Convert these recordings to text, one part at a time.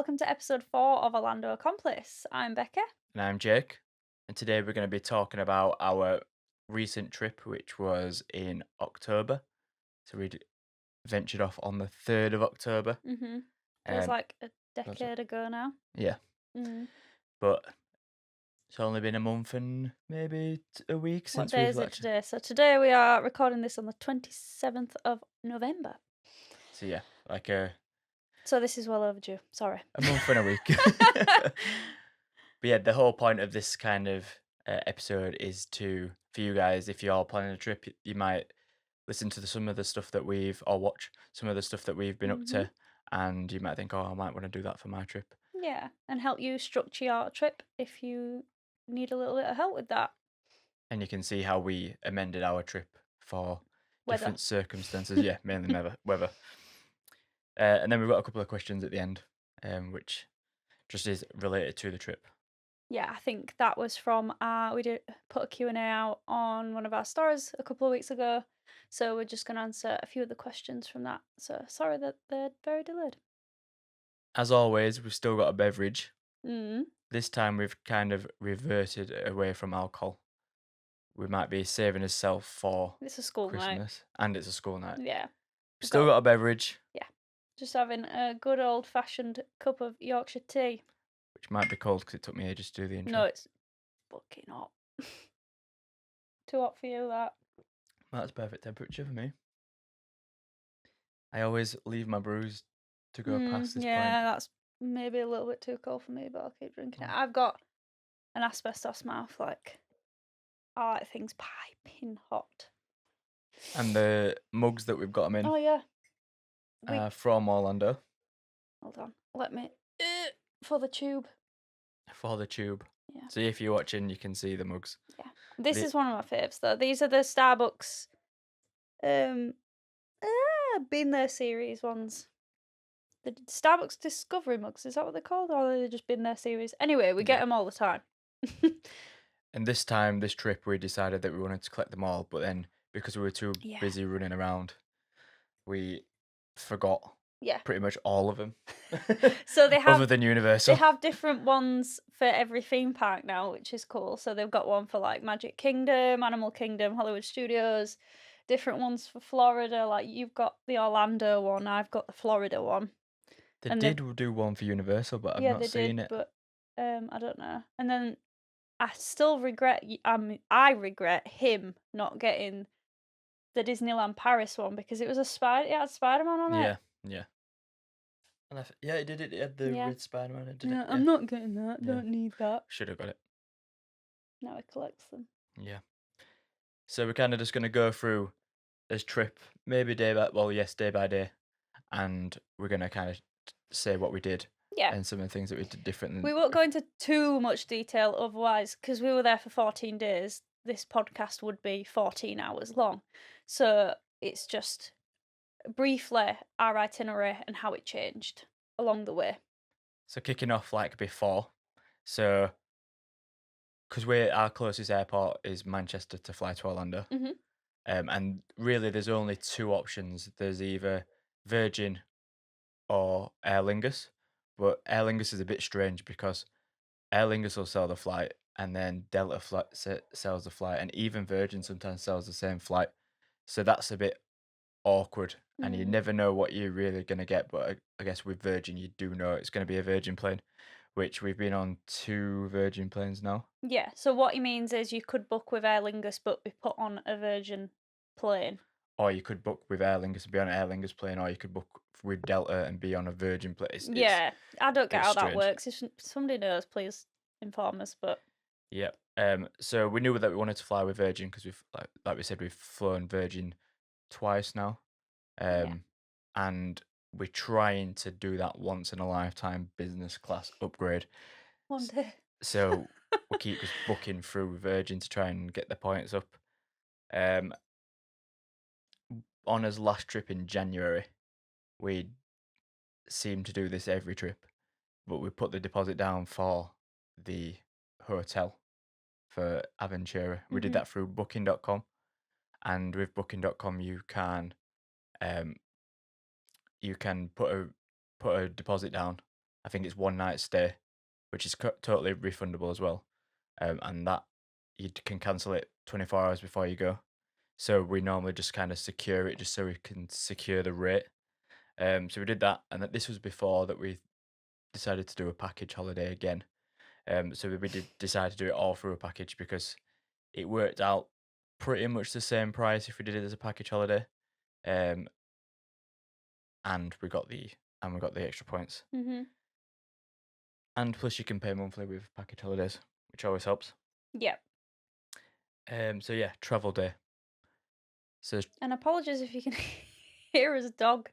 welcome to episode 4 of Orlando Accomplice. I'm Becca. And I'm Jake, and today we're going to be talking about our recent trip, which was in October. So we ventured off on the 3rd of October. Feels Um, like a was it? decade ago now. Yeah, Mm. but it's only been a month and maybe a week What since day we've is it actually. today? So today we are recording this on the 27th of November. So yeah, like a So this is well overdue. Sorry. month and a week. But yeah, the whole point of this kind of episode is for you guys, if you're planning a trip, you might listen to some of the stuff that or watch some of the stuff that we've been up hmm to, and you might think, oh, I might want to do that for my trip. Yeah, and help you structure your trip if you need a little bit of help with that. And you can see how we amended our trip for Weather. different circumstances. Yeah, mainly weather. And then we've got a couple of questions at the end, which just is related to the trip. Yeah, I think that was from we did put a Q&A out on one of our stories a couple of weeks ago. So we're just going to answer a few of the questions from that. So sorry that they're very delayed. As always, we've still got a beverage. Mm. This time we've kind of reverted away from alcohol. We might be saving ourselves for It's a school night. Christmas, and it's a school night. Yeah. We've still Got got a beverage, yeah. Just having a good old fashioned cup of Yorkshire tea. which might be cold because it took me ages to do the No, intro. it's fucking hot. Too hot for you that. That's perfect temperature for me. I always leave my brews to go past this point. Yeah, that's maybe a little bit too cold for me, but I'll keep drinking it. I've got an asbestos mouth, like I like things piping hot. And the mugs that we've got them in Oh yeah. are from Orlando Hold on. Let me for the tube. for the tube. Yeah. So if you're watching, you can see the mugs. Yeah. This The- is one of my faves though. These are the Starbucks um been there series ones. The Starbucks Discovery mugs, is that what they're called? Or are they just been there series? Anyway, we get Yeah. them all the time. And this trip, we decided that we wanted to collect them all, but then because we were too Yeah. busy running around, we forgot Yeah. pretty much all of them. So they Other have than they Universal. have different ones for every theme park now, which is cool. So they've got one for like Magic Kingdom, Animal Kingdom, Hollywood Studios, different ones for Florida. Like you've got the Orlando one, I've got the Florida one. They And they've did do one for Universal, but I've yeah, not they did, seen it. but I don't know. And then I still regret I regret him not getting the Disneyland Paris one because it had Spider-Man on it. Yeah, yeah. And yeah, it did it. It had the Yeah. red Spider-Man. It did it. Yeah, Yeah. I'm not getting that. Yeah. Don't need that. Should have got it. Now he collects them. Yeah. So we're kind of just going to go through this trip, maybe day by day, and we're going to kind of say what we did Yeah. and some of the things that we did different than. We won't go into too much detail otherwise, because we were there for 14 days. This podcast would be 14 hours long. So it's just briefly our itinerary and how it changed along the way. So kicking off like before, so because our closest airport is Manchester to fly to Orlando, hmm and really there's only two options. There's either Virgin or Aer Lingus, but Aer Lingus is a bit strange because Aer Lingus will sell the flight, and then Delta sells the flight, and even Virgin sometimes sells the same flight. So that's a bit awkward, and you Mm. never know what you're really gonna get. But I guess with Virgin, you do know it's gonna be a Virgin plane, which we've been on 2 Virgin planes now. Yeah, so what he means is you could book with Aer Lingus but be put on a Virgin plane. Or you could book with Aer Lingus and be on an Aer Lingus plane, or you could book with Delta and be on a Virgin plane. Yeah, I don't get It's how that strange. works. If somebody knows, please inform us. But Yeah. So we knew that we wanted to fly with Virgin because we've like we said, we've flown Virgin twice now. yeah, And we're trying to do that once in a lifetime business class upgrade. one S- day. So we keep just booking through Virgin to try and get the points up. Um, on his last trip in January, we seem to do this every trip, but we put the deposit down for the hotel for Aventura. We did hmm that through Booking.com, and with Booking.com um you can put a deposit down, I think it's 1 night stay, which is totally refundable as well. And that you can cancel it 24 hours before you go. So we normally just kind of secure it just so we can secure the rate. So we did that, and this was before that we decided to do a package holiday again. So we did decide to do it all through a package because it worked out pretty much the same price if we did it as a package holiday. Um, and we got the extra points. Mhm. And plus you can pay monthly with package holidays, which always helps. Yep. So yeah, travel day. So And apologies if you can hear his dog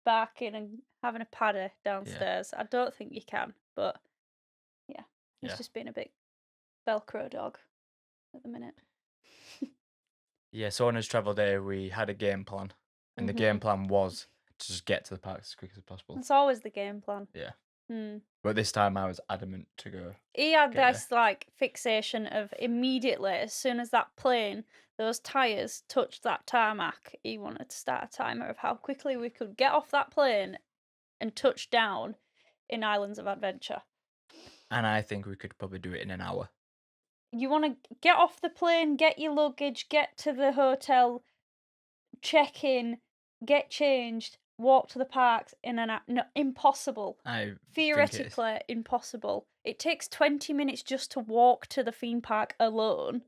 barking and having a paddy yeah, downstairs. I don't think you can, but yeah, he's yeah, just being a big Velcro dog at the minute. yeah. So on his travel day, we had a game plan, and the game Mhm. plan was to just get to the park as quick as possible. That's always the game plan. Yeah, Hmm. but this time I was adamant to go He had get there. this like fixation of immediately as soon as that plane, those tires touched that tarmac, he wanted to start a timer of how quickly we could get off that plane and touch down in Islands of Adventure. And I think we could probably do it in an hour. You want to get off the plane, get your luggage, get to the hotel, check in, get changed, walk to the parks in an hour. No, impossible. I think it is. Theoretically impossible. It takes 20 minutes just to walk to the theme park alone.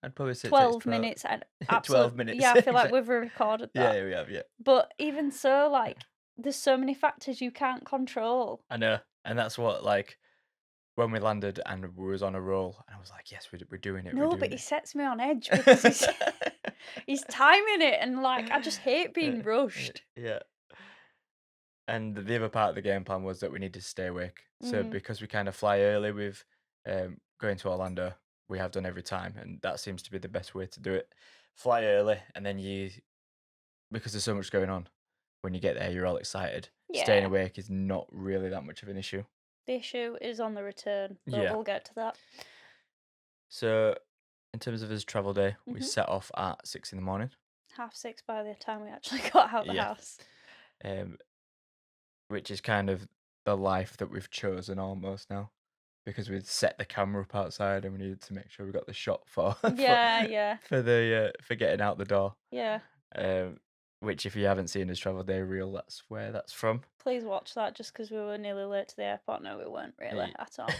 I'd probably say it takes 12 12, minutes and 12 absolute minutes. yeah, I feel like Exactly. we've recorded Yeah, that. yeah, we have. Yeah, But even so, yeah. like, there's so many factors you can't control. I know, and that's what like when we landed and we was on a roll, and I was like, "Yes, we're doing it. We're No, but doing he it." sets me on edge because he's timing it and like I just hate being Uh, rushed. yeah. And the other part of the game plan was that we needed to stay awake. So Mm, because we kind of fly early with going to Orlando, we have done every time, and that seems to be the best way to do it. Fly early, and then because there's so much going on, when you get there, you're all excited. Staying yeah. awake is not really that much of an issue. The issue is on the return, but Yeah. we'll get to that. So in terms of his travel day, we Mhm. set off at 6 in the morning. 6:30 by the time we actually got out the Yeah. house. Um, which is kind of the life that we've chosen almost now. Because we'd set the camera up outside and we needed to make sure we got the shot for Yeah, yeah, for getting out the door. yeah. Um, which if you haven't seen his travel day reel, that's where that's from. Please watch that just because we were nearly late to the airport. No, we weren't really Eh, at all.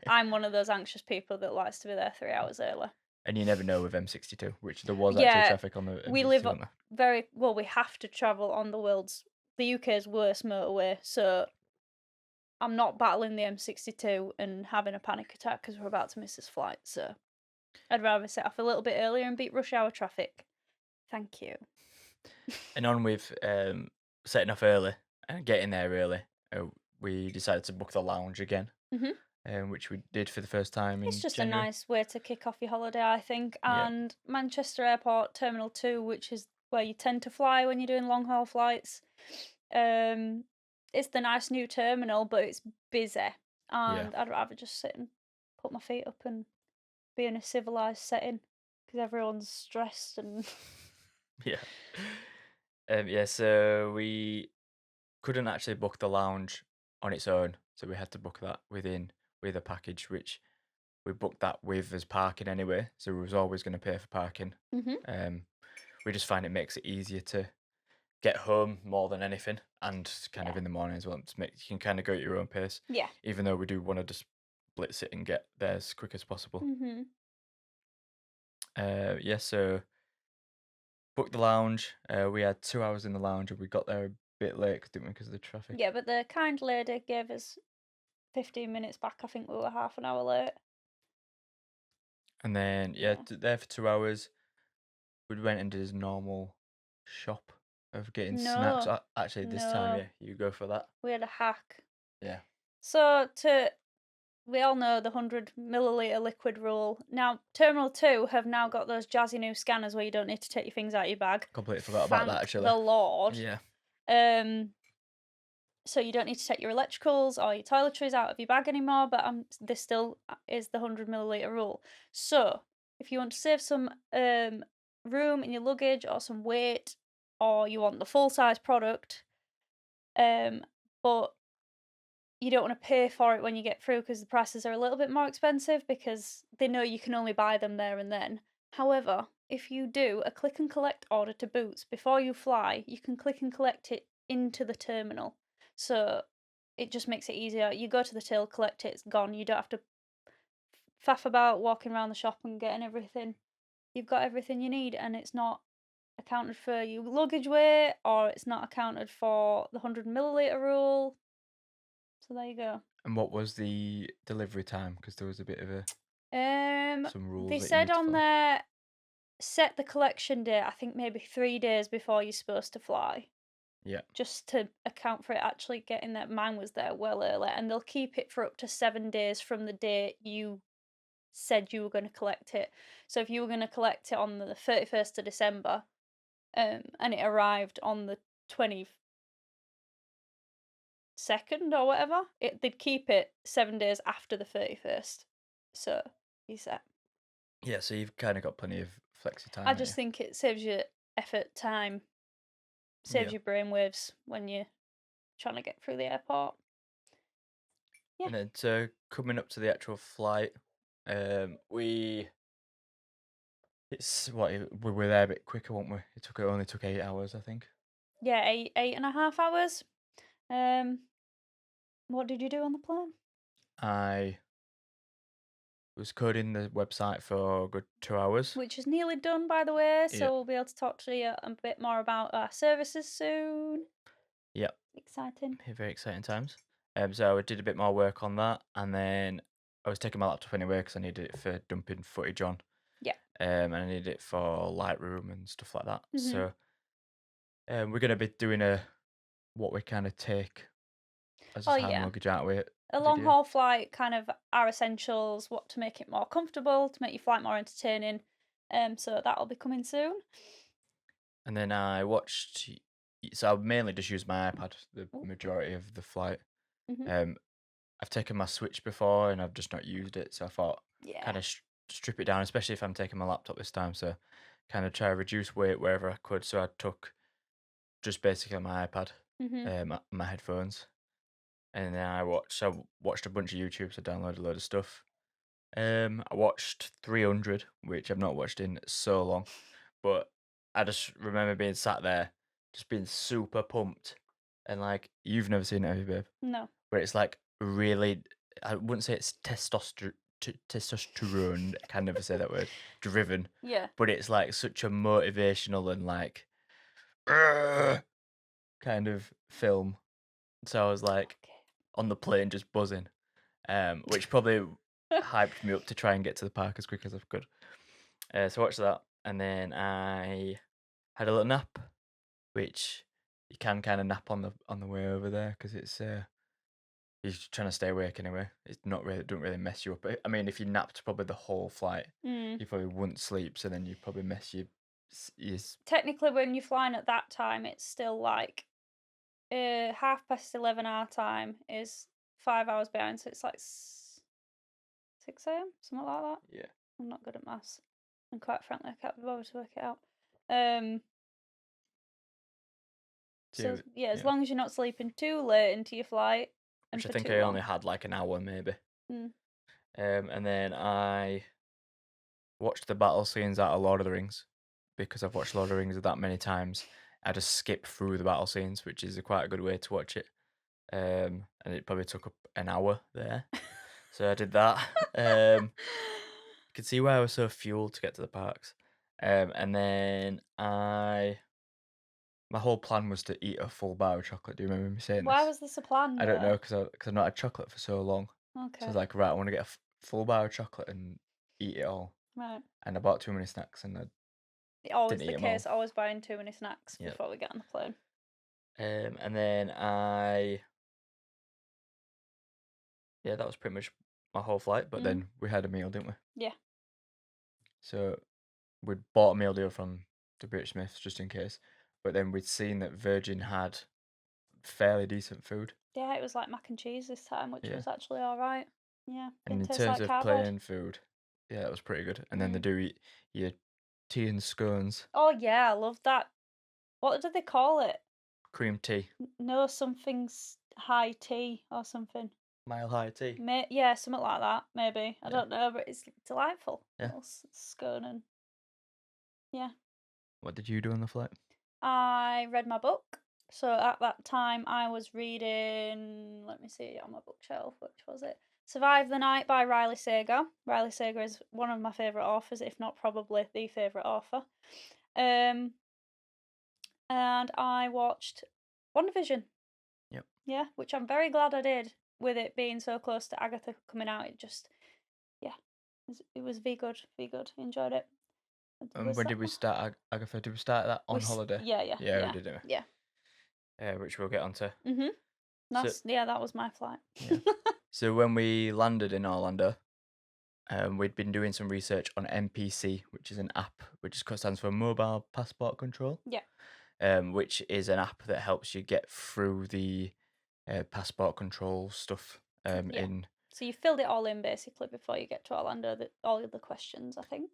I'm one of those anxious people that likes to be there 3 hours early. and you never know with M62, which there was actually Yeah, traffic on the we live M62, wasn't there? very well. We have to travel on the UK's worst motorway, so I'm not battling the M62 and having a panic attack because we're about to miss this flight. So I'd rather set off a little bit earlier and beat rush hour traffic. Thank you. And on with setting off early and getting there early, we decided to book the lounge again, Hmm. which we did for the first time It's in just a January. nice way to kick off your holiday, I think. Yeah, And Manchester Airport Terminal 2, which is where you tend to fly when you're doing long haul flights, um, it's the nice new terminal, but it's busy. yeah, And I'd rather just sit and put my feet up and be in a civilized setting because everyone's stressed and yeah. Yeah, so we couldn't actually book the lounge on its own, so we had to book that with a package, which we booked that with as parking anyway. So we was always going to pay for parking. hmm. Um, we just find it makes it easier to get home more than anything, and kind of Yeah. in the morning as well. To make you can kind of go at your own pace, Yeah. even though we do want to just blitz it and get there as quick as possible. Hmm. Yeah, so booked the lounge. We had 2 hours in the lounge, and we got there a bit late, didn't we, because of the traffic. Yeah, but the kind lady gave us 15 minutes back. I think we were half an hour late. And then yeah, Yeah. there for 2 hours. We went and did his normal shop of getting snacks. No, Actually, this time, no, yeah, you go for that. we had a hack. Yeah, So we all know the 100 milliliter liquid rule. Now, Terminal 2 have now got those jazzy new scanners where you don't need to take your things out of your bag. completely forgot about that Thank actually. the Lord. Yeah, Um, so you don't need to take your electricals or your toiletries out of your bag anymore, but this still is the 100 milliliter rule. So if you want to save some room in your luggage or some weight, or you want the full size product, but you don't want to pay for it when you get through because the prices are a little bit more expensive because they know you can only buy them there and then. However, if you do a click and collect order to Boots before you fly, you can click and collect it into the terminal. So it just makes it easier. You go to the till, collect it, it's gone. You don't have to faff about walking around the shop and getting everything. You've got everything you need, and it's not accounted for your luggage weight, or it's not accounted for the 100 milliliter rule. So there you go. And what was the delivery time? Because there was a bit of some They rules that you said need to on follow. there set the collection date. I think maybe 3 days before you're supposed to fly, Yeah. just to account for it actually getting there. Mine was there well early, and they'll keep it for up to 7 days from the date you said you were going to collect it. So if you were going to collect it on the 31st of December, and it arrived on the 22nd or whatever, they'd keep it 7 days after the 31st. So you set. Yeah, so you've kind of got plenty of flexi I time, haven't just you? think it saves you effort, time, saves Yeah. you brainwaves when you're trying to get through the airport. Yeah. And then so coming up to the actual flight, we it's what we were there a bit quicker, weren't we? It only took 8 hours, I think. Yeah, 8.5 hours. Um, what did you do on the plane? I was coding the website for a good 2 hours. Which is nearly done, by the way, Yeah, so we'll be able to talk to you a bit more about our services soon. yeah, Exciting. very exciting times. So I did a bit more work on that, and then I was taking my laptop anyway because I needed it for dumping footage on, Yeah. and I needed it for Lightroom and stuff like that. Mhm. So we're gonna be doing a what we kind of take as Oh a hand yeah. luggage, aren't we? A long Video. haul flight kind of our essentials, what to make it more comfortable, to make your flight more entertaining. So that'll be coming soon. And then I watched. So I mainly just used my iPad the Oh. majority of the flight. Mhm. Um, I've taken my Switch before and I've just not used it, so I thought Yeah. kind of strip it down, especially if I'm taking my laptop this time. So kind of try to reduce weight wherever I could. So I took just basically my iPad, Mhm. my headphones, and then I watched a bunch of YouTube. So downloaded a load of stuff. I watched 300, which I've not watched in so long, but I just remember being sat there, just being super pumped, and like you've never seen it, have you, babe? No. Where it's like really, I wouldn't say it's testosterone. I can never say that word. Driven, Yeah. but it's like such a motivational and like "Urgh," kind of film. So I was like on the plane just buzzing, which probably Okay. hyped me up to try and get to the park as quick as I could. So I watched that, and then I had a little nap, which you can kind of nap on the way over there because it's you're just trying to stay awake anyway. It's not really, it don't really mess you up. I mean, if you napped probably the whole flight, Mm. you probably wouldn't sleep, so then you'd probably mess your Technically, when you're flying at that time, it's still like 11:30 our time is 5 hours behind, so it's like 6 a.m. something like that. yeah. I'm not good at maths, and quite frankly, I can't be bothered to work it out. Um, so So, yeah, as yeah, long as you're not sleeping too late into your flight and which I for think too I long. only had like an hour maybe. Mm. And then I watched the battle scenes out of Lord of the Rings because I've watched Lord of the Rings that many times. I just skip through the battle scenes, which is quite a good way to watch it. And it probably took up an hour there, so I did that. You can see why I was so fueled to get to the parks. And then my whole plan was to eat a full bar of chocolate. Do you remember me saying Why this? was this a plan I don't know though? because I've not had chocolate for so long. So I Okay, was like, right, I want to get a full bar of chocolate and eat it all. right. And I bought too many snacks and I Always didn't the eat them all. case. Always buying too many snacks Yeah. before we get on the plane. And then yeah, that was pretty much my whole flight. But Mm. then we had a meal, didn't we? Yeah. So we'd bought a meal deal from the British Smiths just in case. But then we'd seen that Virgin had fairly decent food. Yeah, it was like mac and cheese this time, which Yeah. was actually all right. Yeah, And didn't in taste terms like of cardboard. plain food, yeah, that was pretty good. And then they Mm. do eat your tea and scones, Oh yeah, I love that. What did they call it? cream tea. No, something. high tea or something. Mile High Tea. Yeah, something like that, maybe. I Yeah. don't know, but it's delightful. Yeah. Little scone and yeah. What did you do on the flight? I read my book. So at that time, I was reading, let me see on my bookshelf, which was it? Survive the Night by Riley Sager. Riley Sager is one of my favourite authors, if not probably the favourite author. Um, and I watched WandaVision, Yep. yeah, which I'm very glad I did with it being so close to Agatha coming out. It just, yeah, it was very good, very good. Enjoyed it. And Was when that did we start Agatha? Did we start that on holiday? yeah, yeah, Yeah, we yeah, did, didn't yeah. we? Which we'll get onto. Mhm. So Yeah, that was my flight. yeah. So when we landed in Orlando, we'd been doing some research on MPC, which is an app, stands for Mobile Passport Control, Yeah, which is an app that helps you get through the passport control stuff. yeah. In So you filled it all in basically before you get to Orlando. All of the questions, I think.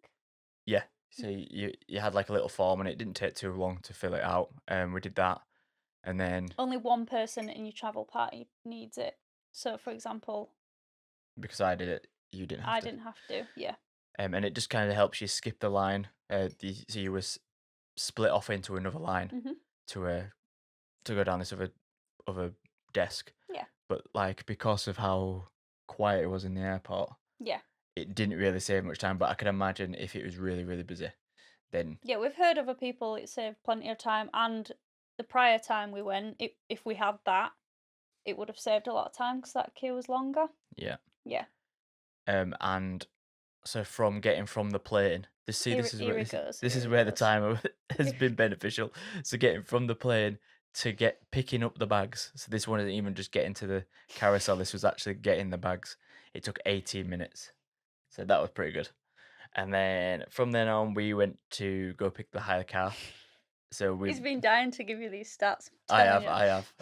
Yeah, so you had like a little form, and it didn't take too long to fill it out. We did that, and then Only one person in your travel party needs it. So, for example, because I did it, you didn't have I to. didn't have to. Yeah. And it just kind of helps you skip the line. So you was split off into another line Mhm. to to go down this other desk. Yeah. But like because of how quiet it was in the airport, Yeah. it didn't really save much time. But I can imagine if it was really really busy, then Yeah. We've heard other people it saved plenty of time, and the prior time we went, if we had that, it would have saved a lot of time because that queue was longer. yeah. Yeah. And so from getting from the plane, Here, here it goes. this Here is it where the goes. time has been beneficial. So getting from the plane to picking up the bags. So this one isn't even just getting to the carousel. This was actually getting the bags. It took 18 minutes. So that was pretty good. And then from then on, we went to go pick the hire car. So He's been dying to give you these stats. I'm telling you. I have,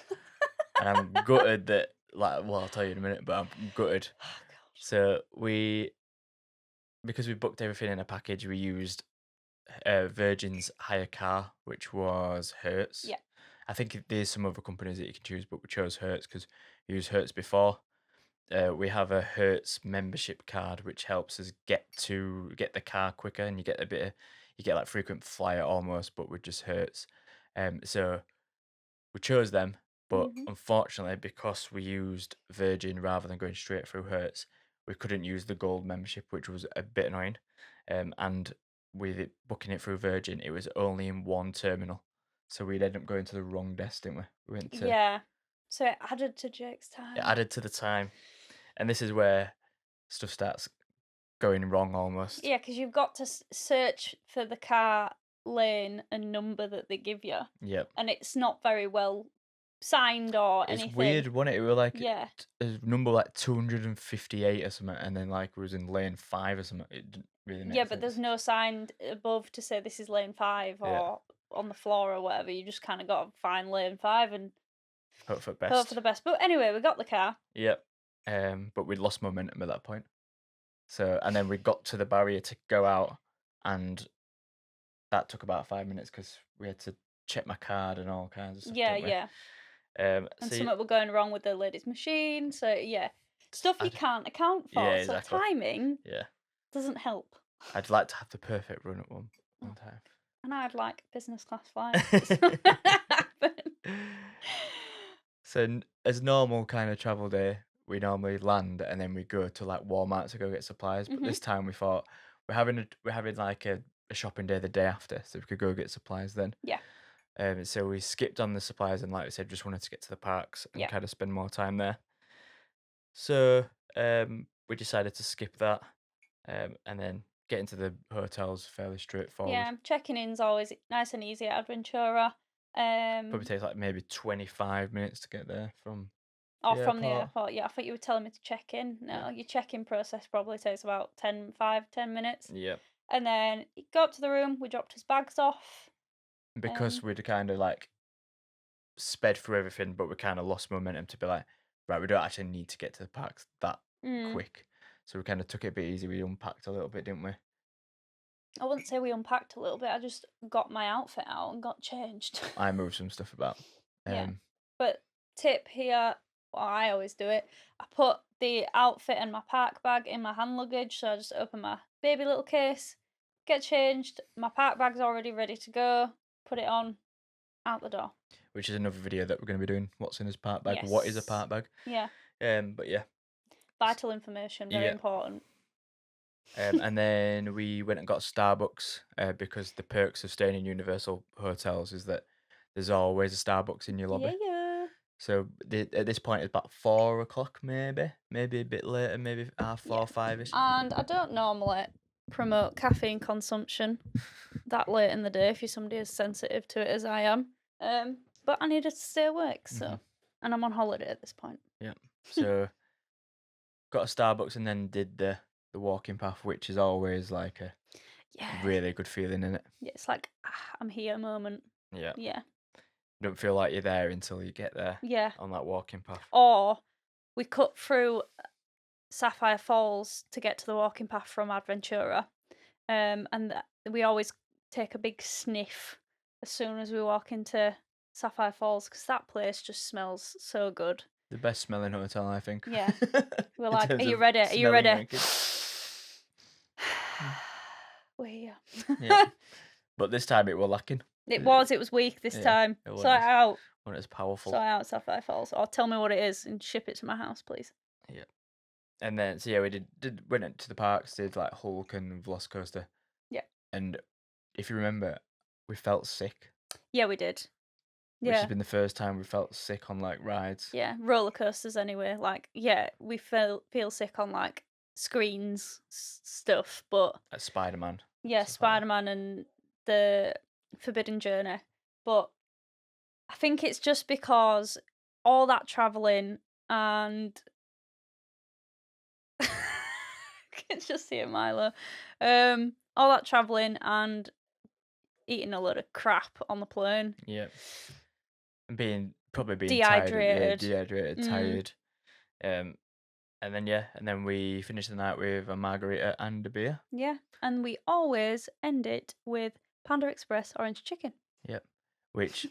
and I'm gutted that. Like, well, I'll tell you in a minute, but I'm gutted. Oh gosh. So because we booked everything in a package, we used Virgin's hire car, which was Hertz. Yeah. I think there's some other companies that you can choose, but we chose Hertz because we used Hertz before. We have a Hertz membership card, which helps us get the car quicker, and you get like frequent flyer almost, but with just Hertz. So we chose them, but Mhm. unfortunately, because we used Virgin rather than going straight through Hertz, we couldn't use the gold membership, which was a bit annoying. And with it booking it through Virgin, it was only in one terminal, so we'd end up going to the wrong desk, didn't we? We went to Yeah. So it added to Jake's It time. added to the time, and this is where stuff starts going wrong almost. Yeah, because you've got to search for the car lane and number that they give you, Yep. and it's not very well signed or It's anything. weird, wasn't it? We were like Yeah. a number like 258 or something, and then like we was in lane 5 or something. It didn't really Yeah, make but there's sense. no sign above to say this is lane 5 Yeah, or on the floor or whatever. You just kind of got to find lane 5 and hope for hope for best. the best. But anyway, we got the car. Yep. But we'd lost momentum at that point. So, and then we got to the barrier to go out, and that took about 5 minutes because we had to check my card and all kinds of stuff, Yeah, didn't we? yeah. And So something were going wrong with the lady's machine. So yeah, stuff you I'd, can't account yeah, for. So exactly. timing Yeah, doesn't help. I'd like to have the perfect run at Oh, one time. and I'd like a business class flight, but it's not gonna happen. So as normal kind of travel day, we normally land and then we go to like Walmart to go get supplies. But Mhm. this time we thought we're having like a shopping day the day after, so we could go get supplies then. Yeah, So we skipped on the supplies and like I said, just wanted to get to the parks and yeah, kind of spend more time there. So we decided to skip that and then get into the hotels fairly straightforward. yeah. Checking in's always nice and easy at Adventura. Probably Um, takes like maybe 25 minutes to get there from or the from the airport. airport. Yeah, I thought you were telling me to check in. Yeah. No, your check-in process probably takes about 5-10 minutes. Yep. And then you go up to the room. We dropped his bags off. Because Um, we'd kind of like sped through everything, but we kind of lost momentum to be like, right, we don't actually need to get to the parks that mm, quick. So we kind of took it a bit easy. We unpacked a little bit, didn't we? I wouldn't say we unpacked a little bit. I just got my outfit out and got changed. I moved some stuff about. Yeah. Um, But tip here, well, I always do it. I put the outfit and my park bag in my hand luggage, so I just open my baby little case, get changed. My park bag's already ready to go. Put it on, out the door. Which is another video that we're going to be doing. What's in his part bag? What is a Yes. part bag? Yeah. But yeah, Vital information, very yeah. important. And then we went and got Starbucks because the perks of staying in Universal hotels is that there's always a Starbucks in your lobby. Yeah. So at this point it's about 4 o'clock, maybe a bit later, maybe half Yeah. 4, 5ish. And I don't normally promote caffeine consumption that late in the day if you're somebody as sensitive to it as I am. But I needed to stay awake, so and I'm on holiday at this point. Yeah. So got a Starbucks and then did the walking path, which is always like a really good feeling, isn't it? Yeah, it's like I'm here moment. Yeah. Yeah. You don't feel like you're there until you get there. Yeah. On that walking path. Or we cut through Sapphire Falls to get to the walking path from Adventura. And we always take a big sniff as soon as we walk into Sapphire Falls because that place just smells so good. The best smelling hotel, I think. Yeah. We're In like, are terms you of ready? Are you smelling ready? We're here. Yeah. But this time it was lacking. It was weak this time. it Sort it out. When it's powerful. Sort out Sapphire Falls. Or tell me what it is and ship it to my house, please. Yeah. And then so yeah, we went into the parks, did like Hulk and Velocicoaster. Yeah. And if you remember, we felt sick. Yeah, we did. Which has been the first time we felt sick on like rides. Yeah, roller coasters anyway. Like, yeah, we feel sick on like screens stuff, but Like Spider-Man. yeah, Spider-Man and the Forbidden Journey. But I think it's just because all that traveling and I can just see it, Milo. All that traveling and eating a load of crap on the plane. Yeah. And probably being Dehydrated. dehydrated, tired. And then we finished the night with a margarita and a beer. Yeah, and we always end it with Panda Express orange chicken. Yep. Which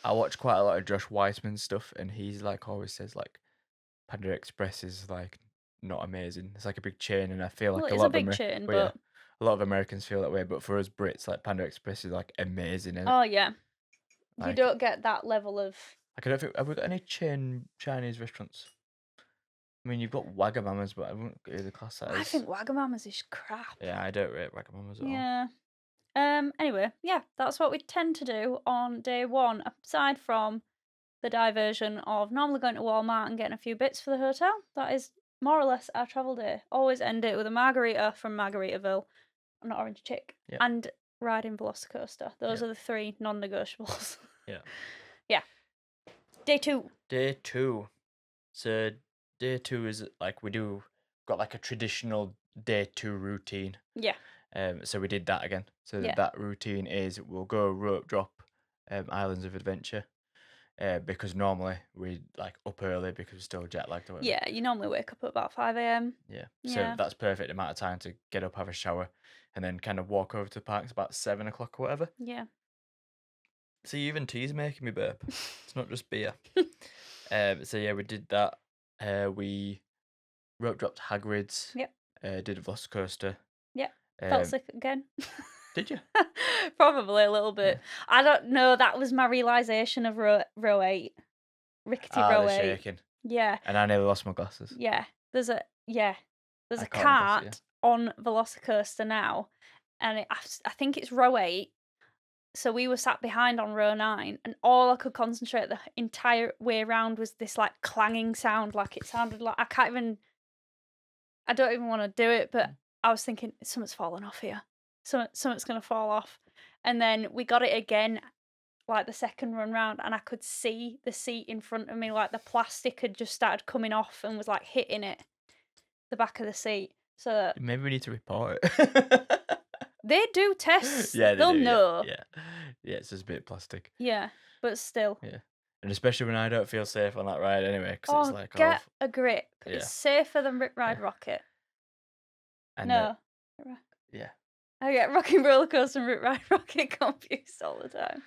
I watch quite a lot of Josh Weissman stuff, and he's like always says like Panda Express is like not amazing. It's like a big chain, and I feel like Well, a it's lot a of big chain, well, but a lot of Americans feel that way. But for us Brits, like Panda Express is like amazing, isn't it? oh yeah, you Like, don't get that level of. like I don't think have we got any chain Chinese restaurants? I mean, you've got Wagamama's, but I wouldn't really class that as. I think Wagamama's is crap. Yeah, I don't rate Wagamama's at all. Yeah. Anyway, yeah, that's what we tend to do on day one, aside from the diversion of normally going to Walmart and getting a few bits for the hotel. That is more or less our travel day. Always end it with a margarita from Margaritaville, not orange chick, and riding Velocicoaster. Those are the three non-negotiables. Yeah. Yeah. Day two. Day two. So day two is like got like a traditional day two routine. Yeah. So we did that again. So that routine is we'll go rope drop Islands of Adventure. Because normally we like up early because we're still jet lagged or whatever. Yeah, you normally wake up at about 5 a.m. Yeah. So that's perfect amount of time to get up, have a shower, and then kind of walk over to the parks about 7 o'clock or whatever. Yeah. See, even tea's making me burp. It's not just beer. So yeah, we did that. We rope dropped Hagrid's. Yep. Did a Velocicoaster. Yep. Felt sick again. Did you? Probably a little bit. Yeah. I don't know. That was my realisation of row 8. Rickety row 8. Shaking. Yeah. And I nearly lost my glasses. Yeah. There's a cart on Velocicoaster now, and I think it's row 8. So we were sat behind on row 9, and all I could concentrate the entire way around was this like clanging sound. Like it sounded like I don't even want to do it, but I was thinking something's falling off here. Something's gonna fall off. And then we got it again, like the second run round, and I could see the seat in front of me, like the plastic had just started coming off and was like hitting the back of the seat. So maybe we need to report it. They do tests. Yeah, they'll know. Yeah, it's just a bit of plastic. Yeah, but still. Yeah, and especially when I don't feel safe on that ride anyway, because it's like get a grip. Yeah. It's safer than Rip Ride Rocket. And yeah. I get Rocking Roller Coaster and Rip Ride Rocket confused all the time.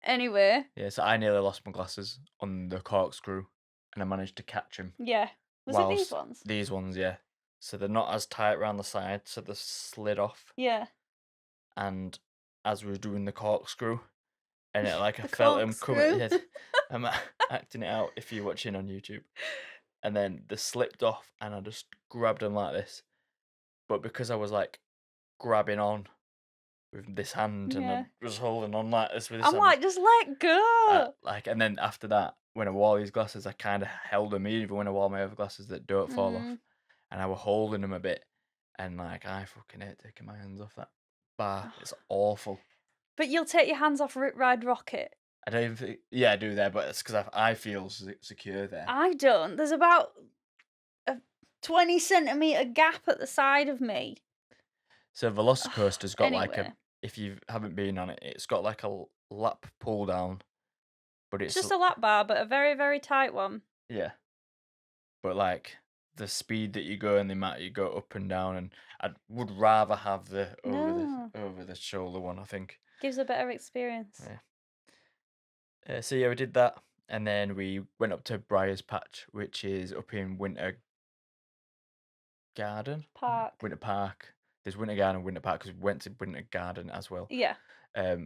Anyway. Yeah, so I nearly lost my glasses on the corkscrew, and I managed to catch them Yeah. Was it these whilst ones? these ones, yeah. So they're not as tight around the side, so they slid off. Yeah. And as we were doing the corkscrew, and it like I The felt him coming. corkscrew. Yes, I'm acting it out if you're watching on YouTube. And then they slipped off, and I just grabbed them like this. But because I was like grabbing on with this hand, and I Yeah. was holding on like this with this I'm hand, like, just let go. like, and then after that, when I wore these glasses, I kind of held them, even when I wore my other glasses that don't fall Mm. off, and I were holding them a bit, and like I fucking hate taking my hands off that bar. It's awful. But you'll take your hands off Rip Ride Rocket. I don't even think, yeah, I do there, but it's because I feel secure there. I don't. There's about a 20 centimetre gap at the side of me. So Velocicoaster's got like a, Anyway, if you haven't been on it, it's got like a lap pull down, but it's it's just a lap bar, but a very, very tight one. yeah, but like the speed that you go and the amount you go up and down, and I would rather have the No. over the shoulder one, I think. Gives a better experience. Yeah. So yeah, we did that, and then we went up to Briar's Patch, which is up in Winter Garden, Park. Winter Park. There's Winter Garden and Winter Park because we went to Winter Garden as well. Yeah. So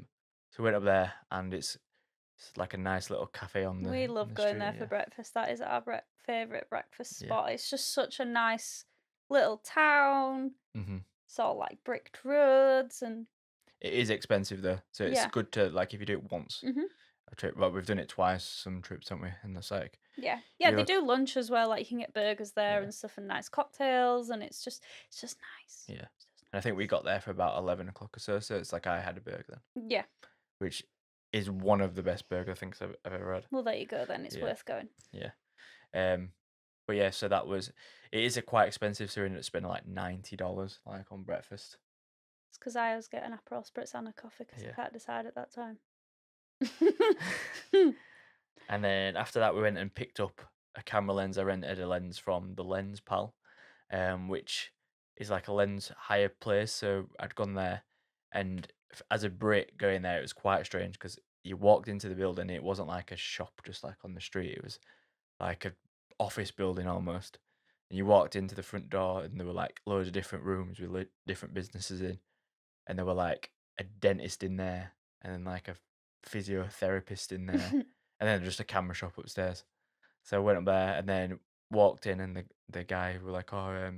we went up there, and it's like a nice little cafe on We in love the going street. there for Yeah, breakfast. That is our favourite breakfast yeah. spot. It's just such a nice little town. hmm It's all like bricked roads and It is expensive though, so it's yeah. good to like if you do it once Mhm. a trip. Well, we've done it twice, some trips, haven't we? And that's like Yeah. Yeah, you they look, do lunch as well. Like you can get burgers there yeah, and stuff and nice cocktails and it's just nice. yeah. It's just And I think we got there for about 11 o'clock or so. So it's like I had a burger then, nice. Yeah. which is one of the best burger things I've ever had. Well, there you go then. It's Yeah, worth going. yeah. But yeah, so that was it. Is a quite expensive, so we ended up spending like $90 like on breakfast. It's because I always get an Aperol Spritz and a coffee because I Yeah. can't decide at that time. And then after that, we went and picked up a camera lens. I rented a lens from the Lens Pal, which is like a lens hire place. So I'd gone there, and as a Brit going there, it was quite strange because you walked into the building. It wasn't like a shop just like on the street. It was like a office building almost. And you walked into the front door, and there were like loads of different rooms with different businesses in, and there were like a dentist in there, and then like a physiotherapist in there, and then just a camera shop upstairs. So I went up there and then walked in, and the guy were like, "Oh,"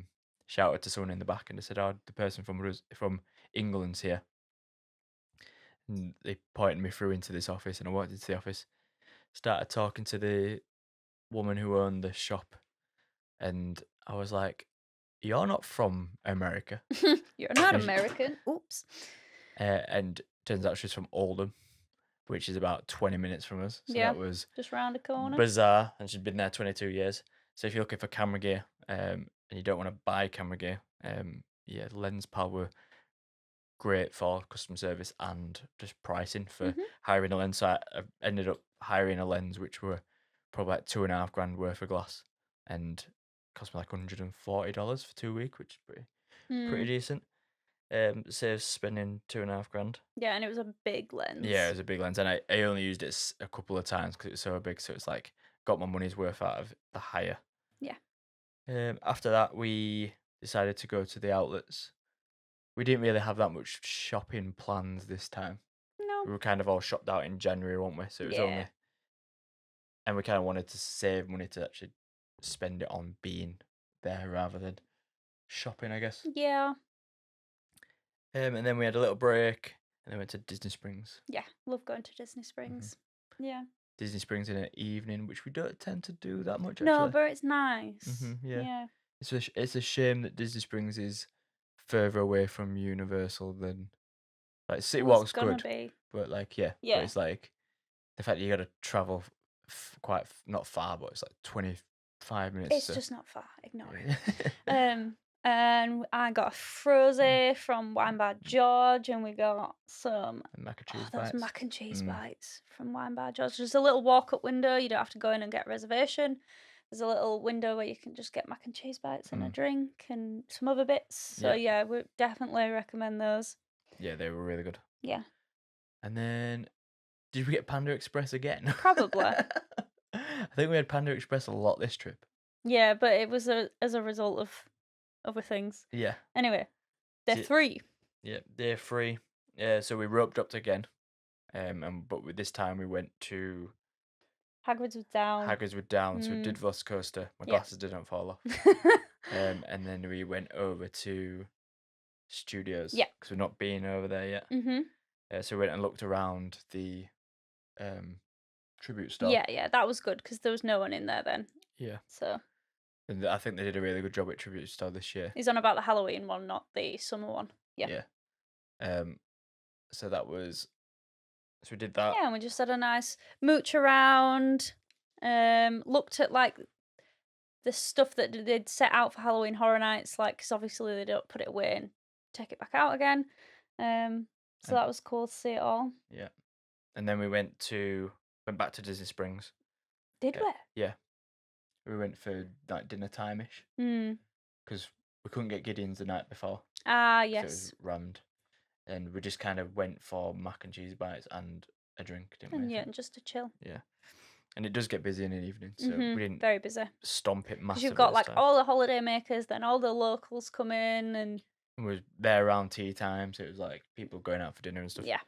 shouted to someone in the back, and they said, "Oh, the person from England's here." And they pointed me through into this office, and I walked into the office, started talking to the woman who owned the shop, and I was like, "You're not from America," You're not and, she- American. Oops. and turns out she's from Oldham, which is about 20 minutes from us. So Yeah. that was Just round the corner. bizarre, and she'd been there 22 years. So if you're looking for camera gear, and you don't want to buy camera gear, yeah, Lens Pal were great for customer service and just pricing for Mhm. hiring a lens. So I ended up hiring a lens which were probably like 2.5 grand worth of glass, and cost me like $140 for 2 weeks, which is pretty Mm. decent. Saves spending 2.5 grand. Yeah, and it was a big Yeah, it lens. was a big lens, and I only used it a couple of times because it was so big. So it's like got my money's worth out of the hire. Yeah. After that, we decided to go to the outlets. We didn't really have that much shopping plans this time. No. We were kind of all shopped out in January, weren't we? So it was Yeah. only, and we kind of wanted to save money to actually spend it on being there rather than shopping, I guess. Yeah. And then we had a little break, and then went to Disney Springs. Yeah. Love going to Disney Springs. Yeah. Disney Springs in an evening, which we don't tend to do that much No, actually. but it's nice. Yeah. Yeah. It's a shame that Disney Springs is further away from Universal than like City Well, it's Walk's gonna good, be. but like yeah, but Yeah. it's like the fact that you got to travel quite not far, but it's like 25 minutes. It's So. just not far. Ignore it. And I got a frozen from Wine Bar George, and we got some And mac and cheese those bites. mac and cheese Mm. bites from Wine Bar George. There's a little walk-up window. You don't have to go in and get a reservation. There's a little window where you can just get mac and cheese bites and a drink and some other bits. So Yeah. yeah, we definitely recommend those. Yeah, they were really good. Yeah. And then, did we get Panda Express again? Probably. I think we had Panda Express a lot this trip. Yeah, but it was as a result of other things. Yeah. Anyway, they're So, 3. yeah, day 3. Yeah, so we rope dropped again. But with this time we went to Hagrid's was down. Hagrid's down, so we Mm, did Velocicoaster. My yeah. glasses didn't fall off. And then we went over to Studios Yeah. because we've not been over there yet. Mhm. So we went and looked around the tribute store. Yeah, that was good because there was no one in there then. Yeah. So And I think they did a really good job at tribute store this year. he's on about the Halloween one, not the summer one. Yeah. Yeah. So that was. So we did that. Yeah, and we just had a nice mooch around. Looked at like the stuff that they'd set out for Halloween Horror Nights, like because obviously they don't put it away and take it back out again. So And that was cool to see it all. yeah. And then we went back to Disney Springs. Did we? Yeah. We went for like dinner time ish Hmm. because we couldn't get Gideon's the night before. Ah, 'Cause it yes. was rammed. And we just kind of went for mac and cheese bites and a drink, didn't we? And I yeah, think? and just to chill. Yeah. And it does get busy in the evening, so we didn't Very busy. stomp it Because massively you've got this like time. all the holiday makers, then all the locals come in, and And we were there around tea time, so it was like people going out for dinner and stuff. yeah.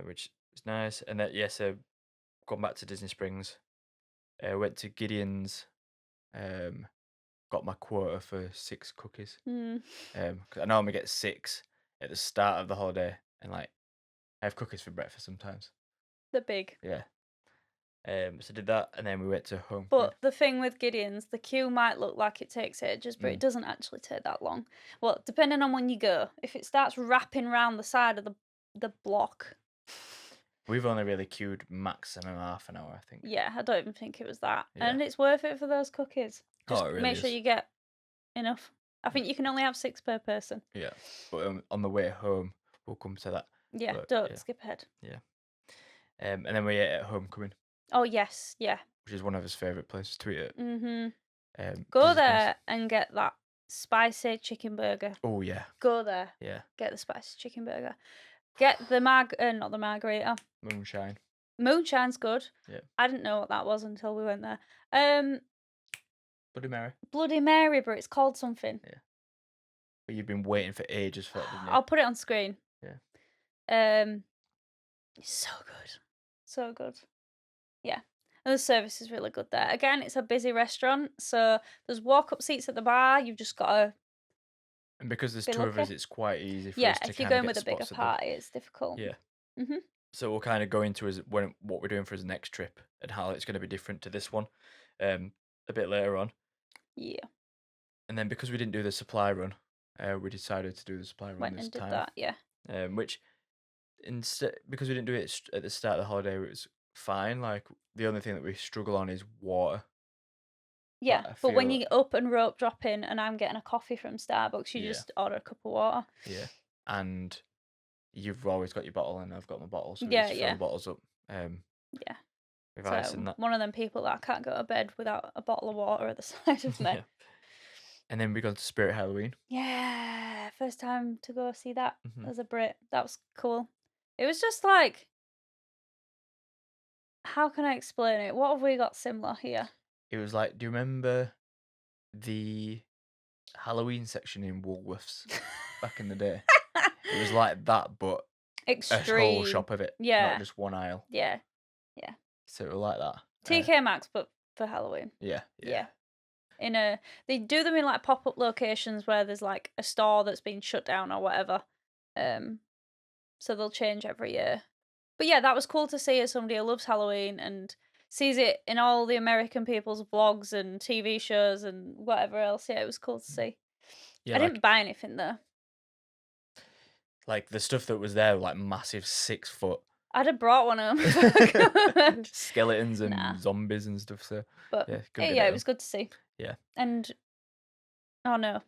Which is nice. And then so gone back to Disney Springs. Went to Gideon's. Got my quota for 6 cookies. 'Cause I normally get 6 at the start of the holiday, and like I have cookies for breakfast sometimes. The big. Yeah. So did that, and then we went to Homecoming. But the thing with Gideon's, the queue might look like it takes ages, but Mm. it doesn't actually take that long. Well, depending on when you go. If it starts wrapping round the side of the block, We've only really queued maximum half an hour, I think. yeah, I don't even think it was that. Yeah. And it's worth it for those cookies. Just Oh, it really make sure is. you get enough. I think you can only have 6 per person. Yeah. But on the way home, we'll come to that. Yeah, But, don't yeah. skip ahead. Yeah. And then we ate at Homecoming, Oh yes, yeah. which is one of his favourite places to eat at. Mhm. Disney Go Springs. there and get that spicy chicken burger. Oh yeah. Go there. Yeah. Get the spicy chicken burger. Get the not the margarita. Moonshine. Moonshine's good. Yeah. I didn't know what that was until we went there. Bloody Mary. Bloody Mary, but it's called something. Yeah. But you've been waiting for ages for that, didn't you? I'll put it on screen. Yeah. It's so good. So good. Yeah. And the service is really good there. Again, it's a busy restaurant, so there's walk-up seats at the bar. You've just got to And because there's be 2 of us, lucky. it's quite easy for Yeah, us to if you're kind of going get with a bigger spots at party, it's difficult. Yeah. Mhm. So we'll kind of go into what we're doing for his next trip and how it's going to be different to this one, a bit later on. Yeah. And then because we didn't do the supply run, we decided to do the supply run Went this and did time. that, yeah. Which instead, because we didn't do it at the start of the holiday, it was fine. Like the only thing that we struggle on is water. Yeah, I but when feel- you up and rope drop in and I'm getting a coffee from Starbucks, you Yeah. just order a cup of water. Yeah, and you've always got your bottle, and I've got my bottle, so we Yeah, just fill yeah. the bottles up. Yeah. With ice So and that. one of them people that can't go to bed without a bottle of water at the side of me. Yeah. And then we got to Spirit Halloween. Yeah, first time to go see that Mhm. as a Brit. That was cool. It was just like, how can I explain it? What have we got similar here? It was like, do you remember the Halloween section in Woolworths back in the day? It was like that, but a Extreme. whole shop of it, Yeah. not just one aisle. Yeah. So it was like that. TK Maxx, but for Halloween. Yeah. Yeah. They do them in like pop up locations where there's like a store that's been shut down or whatever. So they'll change every year. But yeah, that was cool to see as somebody who loves Halloween and sees it in all the American people's vlogs and TV shows and whatever else. Yeah, it was cool to see. Yeah, I like, didn't buy anything though. like the stuff that was there, like massive 6-foot I'd have brought one home. if I could. skeletons and Nah. zombies and stuff. So But yeah, it was good to see. Yeah. And oh no,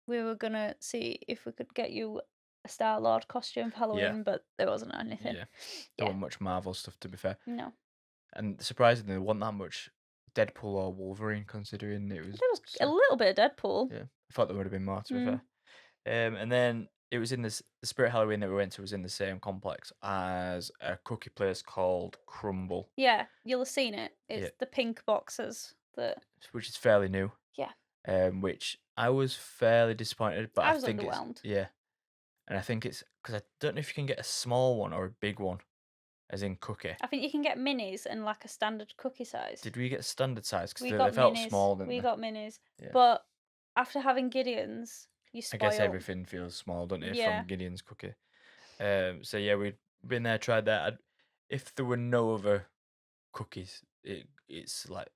we were gonna see if we could get you a Star Lord costume for Halloween, but there wasn't anything. Yeah. There wasn't much Marvel stuff, to be fair. No, And surprisingly, there wasn't that much Deadpool or Wolverine, considering it was. there was a little bit of Deadpool. Yeah, I thought there would have been more, to be Mm. fair. And then it was in this the Spirit Halloween that we went to was in the same complex as a cookie place called Crumble. Yeah, you'll have seen it. Yeah, It's the pink boxes that which is fairly new. yeah, Which I was fairly disappointed, but I I was think it's underwhelmed. yeah, and I think it's because I don't know if you can get a small one or a big one, as in cookie. I think you can get minis and like a standard cookie size. Did we get standard size? Because We they got felt minis. small, didn't We they? got minis. Yeah. But after having Gideon's, you I guess spoil. everything feels small, doesn't it, Yeah. from Gideon's cookie? So yeah, we'd been there, tried that. If there were no other cookies, it's like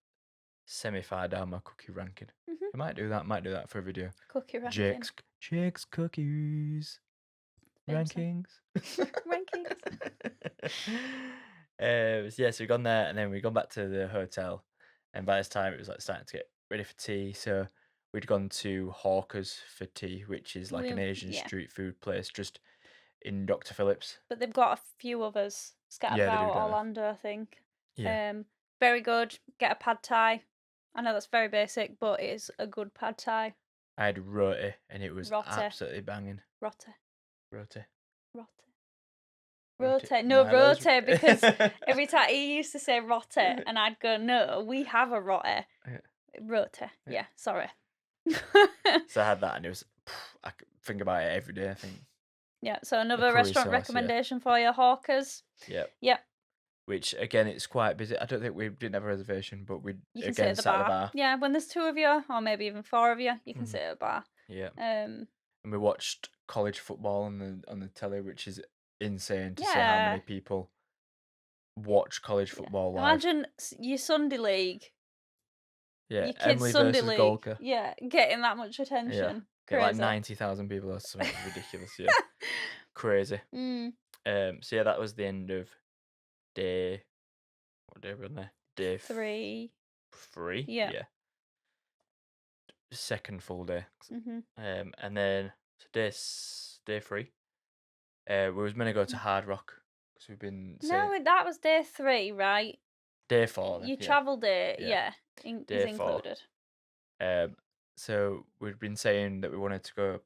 semi-far down my cookie ranking. Mhm. I might do that. Might do that for a video. Cookie ranking. Jake's cookies Theme song. rankings. Rankings. So yeah, so we gone there and then we gone back to the hotel, and by this time it was like starting to get ready for tea. So we'd gone to Hawker's for tea, which is like an Asian Yeah. street food place just in Dr. Phillips. But they've got a few others scattered Yeah, they do, about don't they? Orlando, I think. Yeah. Very good. Get a pad thai. I know that's very basic, but it is a good pad thai. I had roti and it was Rotte. absolutely banging. Rotte. Roti. Rotte. Roti. Rote. No, Milo's. rote, because every time he used to say rotte, and I'd go, no, we have a rotte. Yeah. Rote. Yeah. Yeah, sorry. So I had that and it was, I could think about it every day, I think. Yeah, so The another curry restaurant sauce, yeah. recommendation for you, Hawkers. Yep. Yep, Which again, it's quite busy. I don't think we didn't have a reservation, but we you can sit again at the sat at the bar. bar. Yeah, when there's 2 of you, or maybe even 4 of you, you can Mhm. sit at a bar. Yeah. Um, And we watched college football on the telly, which is insane to see how yeah. many people watch college Yeah. football live. Imagine your Sunday league, Yeah, your kids' Emily Sunday versus league, Golka. yeah, getting that much Yeah, attention. yeah, like Crazy. 90,000 people. That's something ridiculous. Yeah, crazy. Mm, So yeah, that was the end of day. What day were we on there? Day 3. 3. Yeah. Yeah, second full day. Mhm. And then so day 3. We was meant to go to Hard Rock because we've been saying No, that was day 3, right? day 4. Then, Your yeah, travel day, yeah, yeah, is day 4. included. So we'd been saying that we wanted to go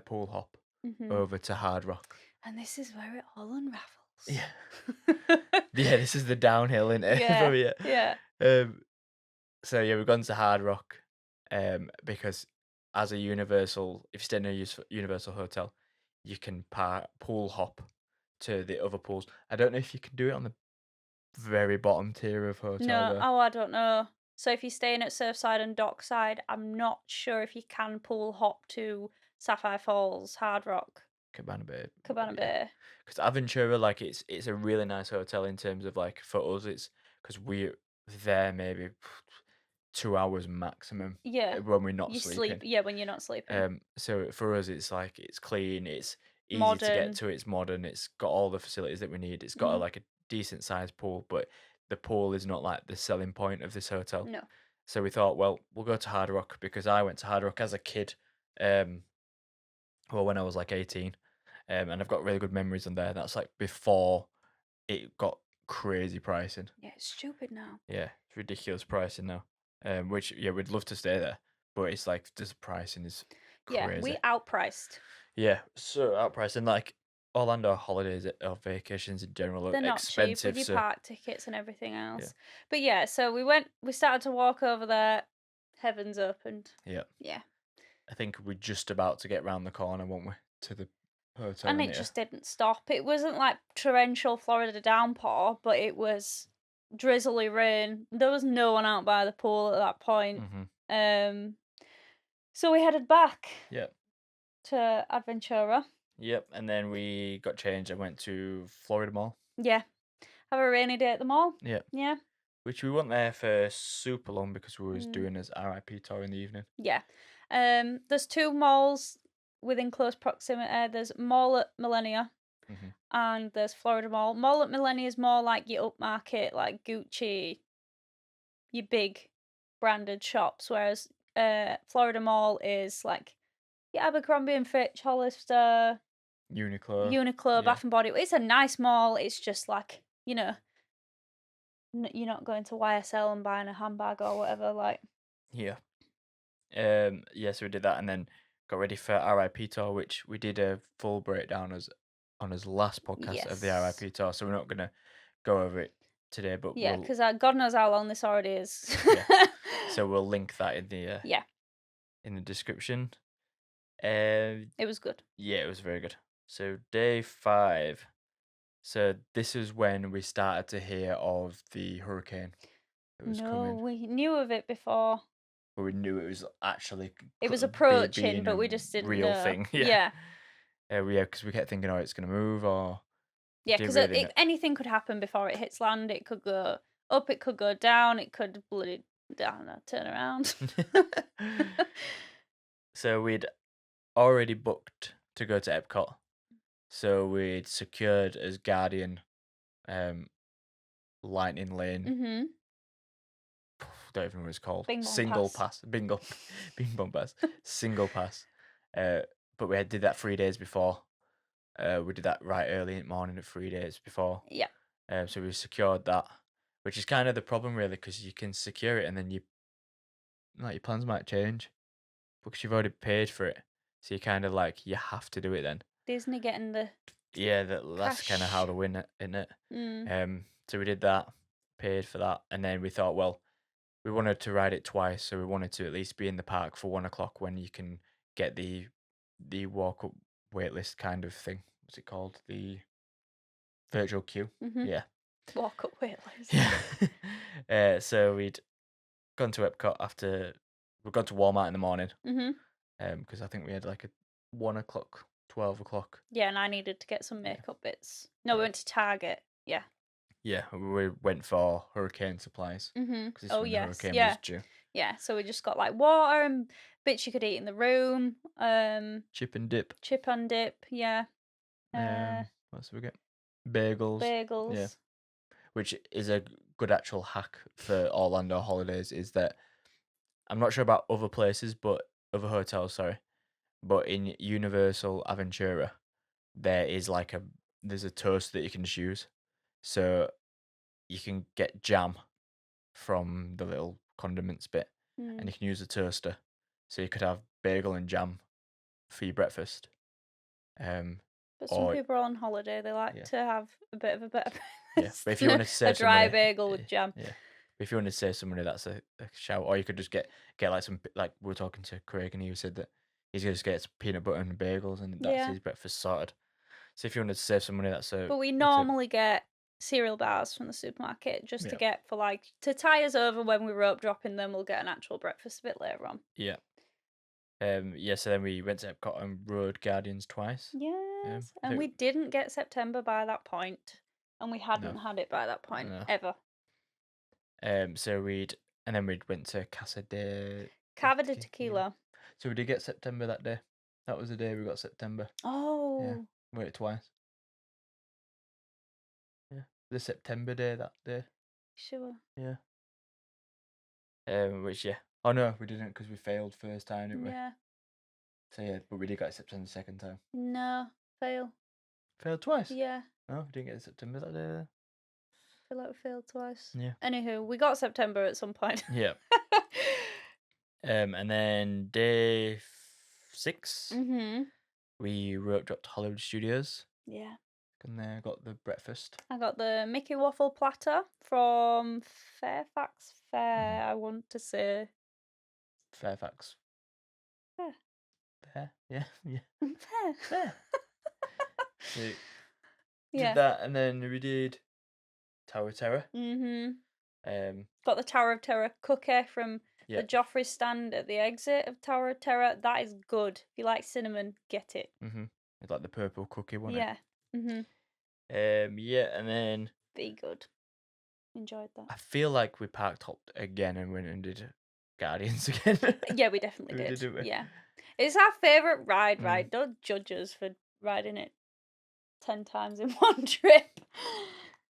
pool hop Mhm. over to Hard Rock. And this is where it all unravels. Yeah. Yeah, this is the downhill, isn't it? Yeah, From here. yeah. So yeah, we've gone to Hard Rock, because as a Universal, if you stay in a Universal hotel, you can pool hop to the other pools. I don't know if you can do it on the very bottom tier of hotel No, though. I don't know. So if you're staying at Surfside and Dockside, I'm not sure if you can pool hop to Sapphire Falls, Hard Rock, Cabana Bay. Cabana Yeah. Bay. Because Aventura, like it's a really nice hotel in terms of like for us, it's because we're there maybe 2 hours maximum. Yeah. When we're not You sleeping. sleep, yeah, when you're not sleeping. So for us, it's like it's clean, it's easy to Modern. get to, it's modern, it's got all the facilities that we need. It's got like a decent sized pool, but the pool is not like the selling point of this hotel. No. So we thought, well, we'll go to Hard Rock because I went to Hard Rock as a kid. Well, when I was like 18, and I've got really good memories on there. That's like before it got crazy pricing. Yeah, it's stupid now. Yeah, it's ridiculous pricing now. Which yeah, we'd love to stay there, but it's like just pricing is crazy. Yeah, we outpriced. Yeah, so outpriced and like Orlando holidays or vacations in general are They're not cheap expensive. with your So park tickets and everything else. But yeah, so we started to walk over there. Heavens opened. yeah, Yeah. I think we're just about to get round the corner, won't we, to the hotel? And it just didn't stop. It wasn't like torrential Florida downpour, but it was drizzly rain. There was no one out by the pool at that point. So we headed back Yep. to Adventura. Yep. And then we got changed and went to Florida Mall. Yeah. Have a rainy day at the mall. Yep. Yeah. Which we weren't there for super long because we was doing his RIP tour in the evening. Yeah. There's 2 malls within close proximity. There's Mall at Millennia and there's Florida Mall. Mall at Millennia is more like your upmarket, like Gucci, your big branded shops, whereas Florida Mall is like your Abercrombie and Fitch, Hollister, Uniqlo, Bath and Body. It's a nice mall. It's just like, you know, you're not going to YSL and buying a handbag or whatever. Like, yeah. So we did that, and then got ready for RIP tour, which we did a full breakdown as on his last podcast of the Yes. RIP tour. So we're not gonna go over it today, but Yeah, we'll because God knows how long this already is. yeah. So we'll link that Yeah, in the description. Uh, it was good. yeah, it was very good. So day 5. So this is when we started to hear of the hurricane that was No, coming, we knew of it before. but we knew it was actually It was being approaching, a but we just didn't real know. thing. Yeah, Yeah. because we kept thinking, oh, it's gonna move, or Yeah, didn't because really know. anything could happen before it hits land. It could go up, it could go down, it could bloody, I don't know, turn around. So we'd already booked to go to Epcot. So we'd secured as Guardian, um, Lightning Lane. Mhm. Don't even know what it's called. Bing bong Single pass. pass, bingo, bing bong pass, single pass. Uh, but we had did that 3 days before. We did that right early in the morning, at 3 days before. Yeah. So we secured that, which is kind of the problem really, because you can secure it and then your plans might change because you've already paid for it. So you kind of like you have to do it then. Disney getting the Yeah, that's kind of how cash. to win it, isn't it? Mm. So we did that, paid for that, and then we thought, well, we wanted to ride it twice, so we wanted to at least be in the park for 1 o'clock when you can get the walk up wait list kind of thing. What's it called? The virtual queue. Mhm. Yeah. Walk up wait list. Yeah. So we'd gone to Epcot after we'd gone to Walmart in the morning, Mhm. because I think we had like a 1 o'clock, 12 o'clock. Yeah, and I needed to get some Yeah. makeup bits. No, we went to Target. Yeah. Yeah, we went for hurricane supplies Mhm. because it's Oh when the yes. hurricane was Yeah. due. Yeah. So we just got like water and bits you could eat in the room. Chip and dip. Chip and dip. Yeah. What else did we get? Bagels. Yeah, Bagels. which is a good actual hack for Orlando holidays. Is that I'm not sure about other places, but other hotels, sorry, but in Universal Aventura, there is like there's a toast that you can just use, so you can get jam from the little condiments bit, and Mm. you can use the toaster, so you could have bagel and jam for your breakfast. Um, But some or people are on holiday. They like yeah, to have a bit of a better yeah. But breakfast if you than wanted to a save some dry money, bagel with jam. yeah. But if you wanted to save some money, that's a shout. Or you could just get like like we were talking to Craig, and he said that he's gonna just get some peanut butter and bagels, and that's Yeah. his breakfast sorted. So if you wanted to save some money, But we it's a normally get cereal bars from the supermarket just to yeah, get for like to tie us over when we rope dropping them. We'll get an actual breakfast a bit later on. yeah. Yeah. So then we went to Epcot and rode Guardians twice. Yes, I and think we didn't get September by that point, and we no, hadn't had it by that point no. ever. So we'd went to Casa de Cava de Tequila. tequila. So we did get September that day. That was the day we got September. Yeah, Oh, waited twice. Yeah, the September day that day. sure. Yeah. Which yeah. Oh no, we didn't because we failed first time, didn't we? Yeah. So yeah, but we did get September the second time. No, fail. Failed twice. Yeah, No, we didn't get September that day. feel like we failed twice. Yeah. Anywho, we got September at some point. Yeah. And then day 6, Mhm. we roped up to Hollywood Studios, Yeah. and there got the breakfast. I got the Mickey waffle platter from Fairfax Mhm. Fair. I want to say Fairfax. Fair. Fair. Yeah. Yeah. Fair. Fair. So did Yeah. that, and then we did Tower of Terror. Mhm. Um. Got the Tower of Terror cookie from the Yeah. Joffrey stand at the exit of Tower of Terror. That is good. If you like cinnamon, get it. It's like the purple cookie, wasn't Yeah. Mhm. it? Yeah, and then Be good. Enjoyed that. I feel like we parked hopped again and went and did Guardians again. Yeah, we definitely We did, did. didn't we? Yeah. It's our favourite ride, Mm. right? Don't judge us for riding it 10 times in one trip.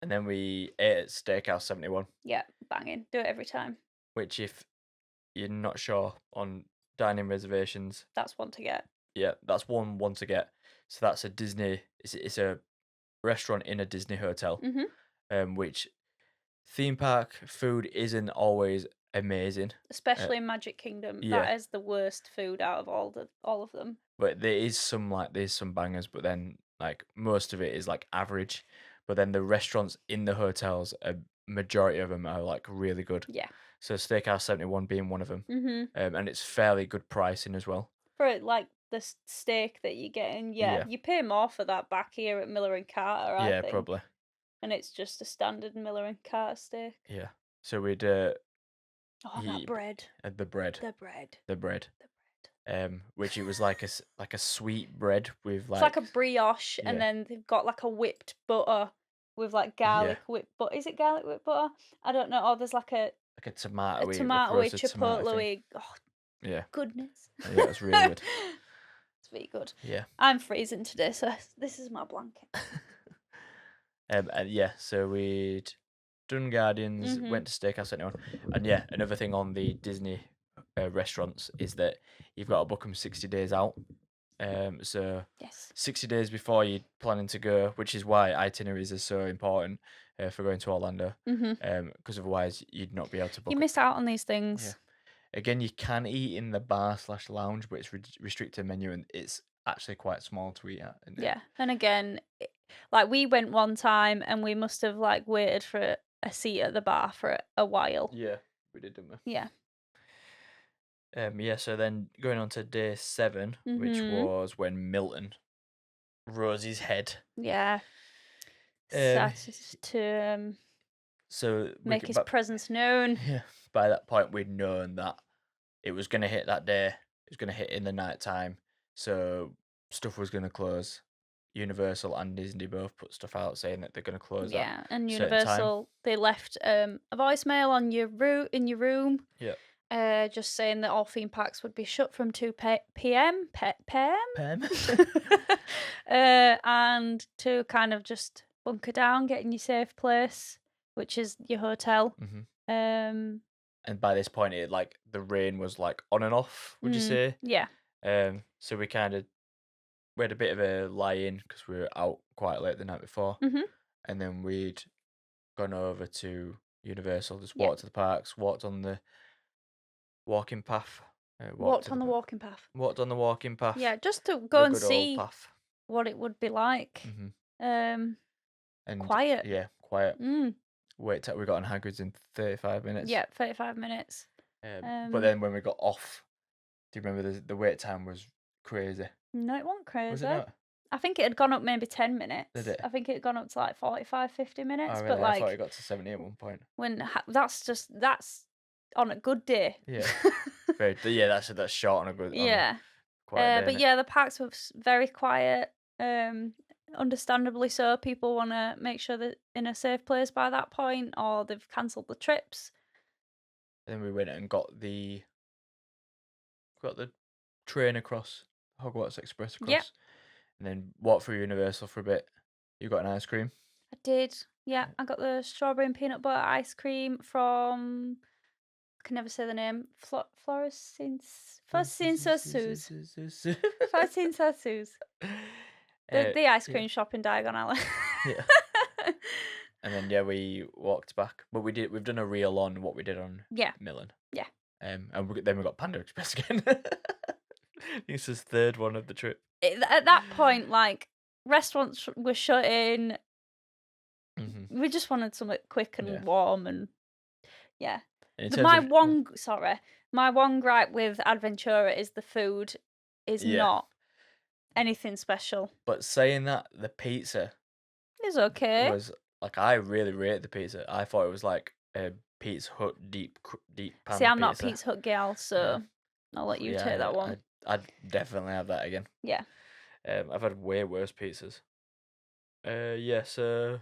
And then we ate at Steakhouse 71, Yeah, banging. Do it every time. which if you're not sure on dining reservations, That's one to get. yeah, that's one to get. So that's a Disney. It's a restaurant in a Disney hotel, Mhm. which theme park food isn't always amazing. Uh, especially in Magic Kingdom. yeah, That is the worst food out of all of them. but there's some bangers, but then like most of it is like average. But then the restaurants in the hotels, a majority of them are like really good. Yeah. So Steakhouse 71 being one of them, Mhm. and it's fairly good pricing as well. For like the steak that you get in, yeah, Yeah, you pay more for that back here at Miller and Carter, I yeah, think, probably. and it's just a standard Miller and Carter steak. Yeah. So we'd Oh, that he bread, the bread, the bread, the bread, the bread. which it was like like a sweet bread with It's like a like brioche, and yeah, then they've got like a whipped butter with like yeah, garlic whipped butter. Is it garlic whipped butter? I don't know. Oh, there's like like a a a roasted tomato thing. chipotle. Oh, Yeah, goodness. yeah, it was really good. It's really good. Yeah. I'm freezing today, so this is my blanket. And yeah, so we'd done Guardians, Mhm. went to Steakhouse 71, and yeah, another thing on the Disney restaurants is that you've got to book them 60 days out. So Yes. 60 days before you're planning to go, which is why itineraries are so important for going to Orlando, Mhm. because otherwise you'd not be able to You book it. miss out on these Yeah. things. Again, you can eat in the bar slash lounge, but it's restricted menu and it's actually quite small to eat at, isn't it? Yeah. And again, like we went one time and we must have like waited for a seat at the bar for a while. Yeah, we did, didn't we? Yeah. Yeah, so then going on to day 7, which Mhm. was when Milton rose his head. Yeah. Um, Started to so make his but presence known. yeah, by that point we'd known that it was gonna hit that day. It was gonna hit in the night time, so stuff was gonna close. Universal and Disney both put stuff out saying that they're gonna close at a Yeah, and certain time. Universal, they left a voicemail on your in your room, Yeah, just saying that all theme parks would be shut from 2 p.m. Pam. And to kind of just bunker down, get in your safe place, which is your hotel. hmm Um, And by this point, it like the rain was like on and off. Would you say? yeah. So we had a bit of a lie in because we were out quite late the night before, Mhm. and then we'd gone over to Universal, just Yeah. walked to the parks, walked on the walking path, walked Walked to on the the walking path. walked on the walking path, Yeah, just to go the and good old see path. what it would be like. hmm Um, And quiet. yeah, quiet. Mm. Wait till we got on Hagrid's in 35 minutes. Yeah, 35 minutes. But then when we got off, do you remember the wait time was crazy? No, it wasn't Was it crazy. not? I think it had gone up maybe 10 Did minutes. it? I think it had gone up to like 45, 50 Oh minutes. But really? I thought it like got to 70 at one point. that's on a good day. Yeah. Yeah, that's short on a Yeah. quiet day, But innit? yeah, the parks were very quiet. Understandably so. People want to make sure that in a safe place by that point, or they've cancelled the trips. And then we went and got the train across Hogwarts Express Yep, across, and then walked through Universal for a bit. You got an ice cream. I did. Yeah, Yeah. I got the strawberry and peanut butter ice cream from, I can never say the name. Floresinsasu's. Floresinsasu's. The ice Yeah, cream shop in Diagon Alley. yeah. And then yeah, we walked back, but we've done a reel on what we did on Yeah, Millen. yeah. And then we got Panda Express again. This is third one of the trip. At that point, like restaurants were shut in. hmm We just wanted something quick Yeah. and warm, and yeah. In The, terms my of one sorry, my one gripe with Adventura is the food is yeah, not anything special. but saying that the pizza It's okay. was like I really rated the pizza. I thought it was like a Pizza Hut deep See, pan I'm not a pizza. Pizza Hut gal, Yeah, so I'll let you take yeah, that one. I'd definitely have that again. Yeah. I've had way worse pizzas. Yeah. So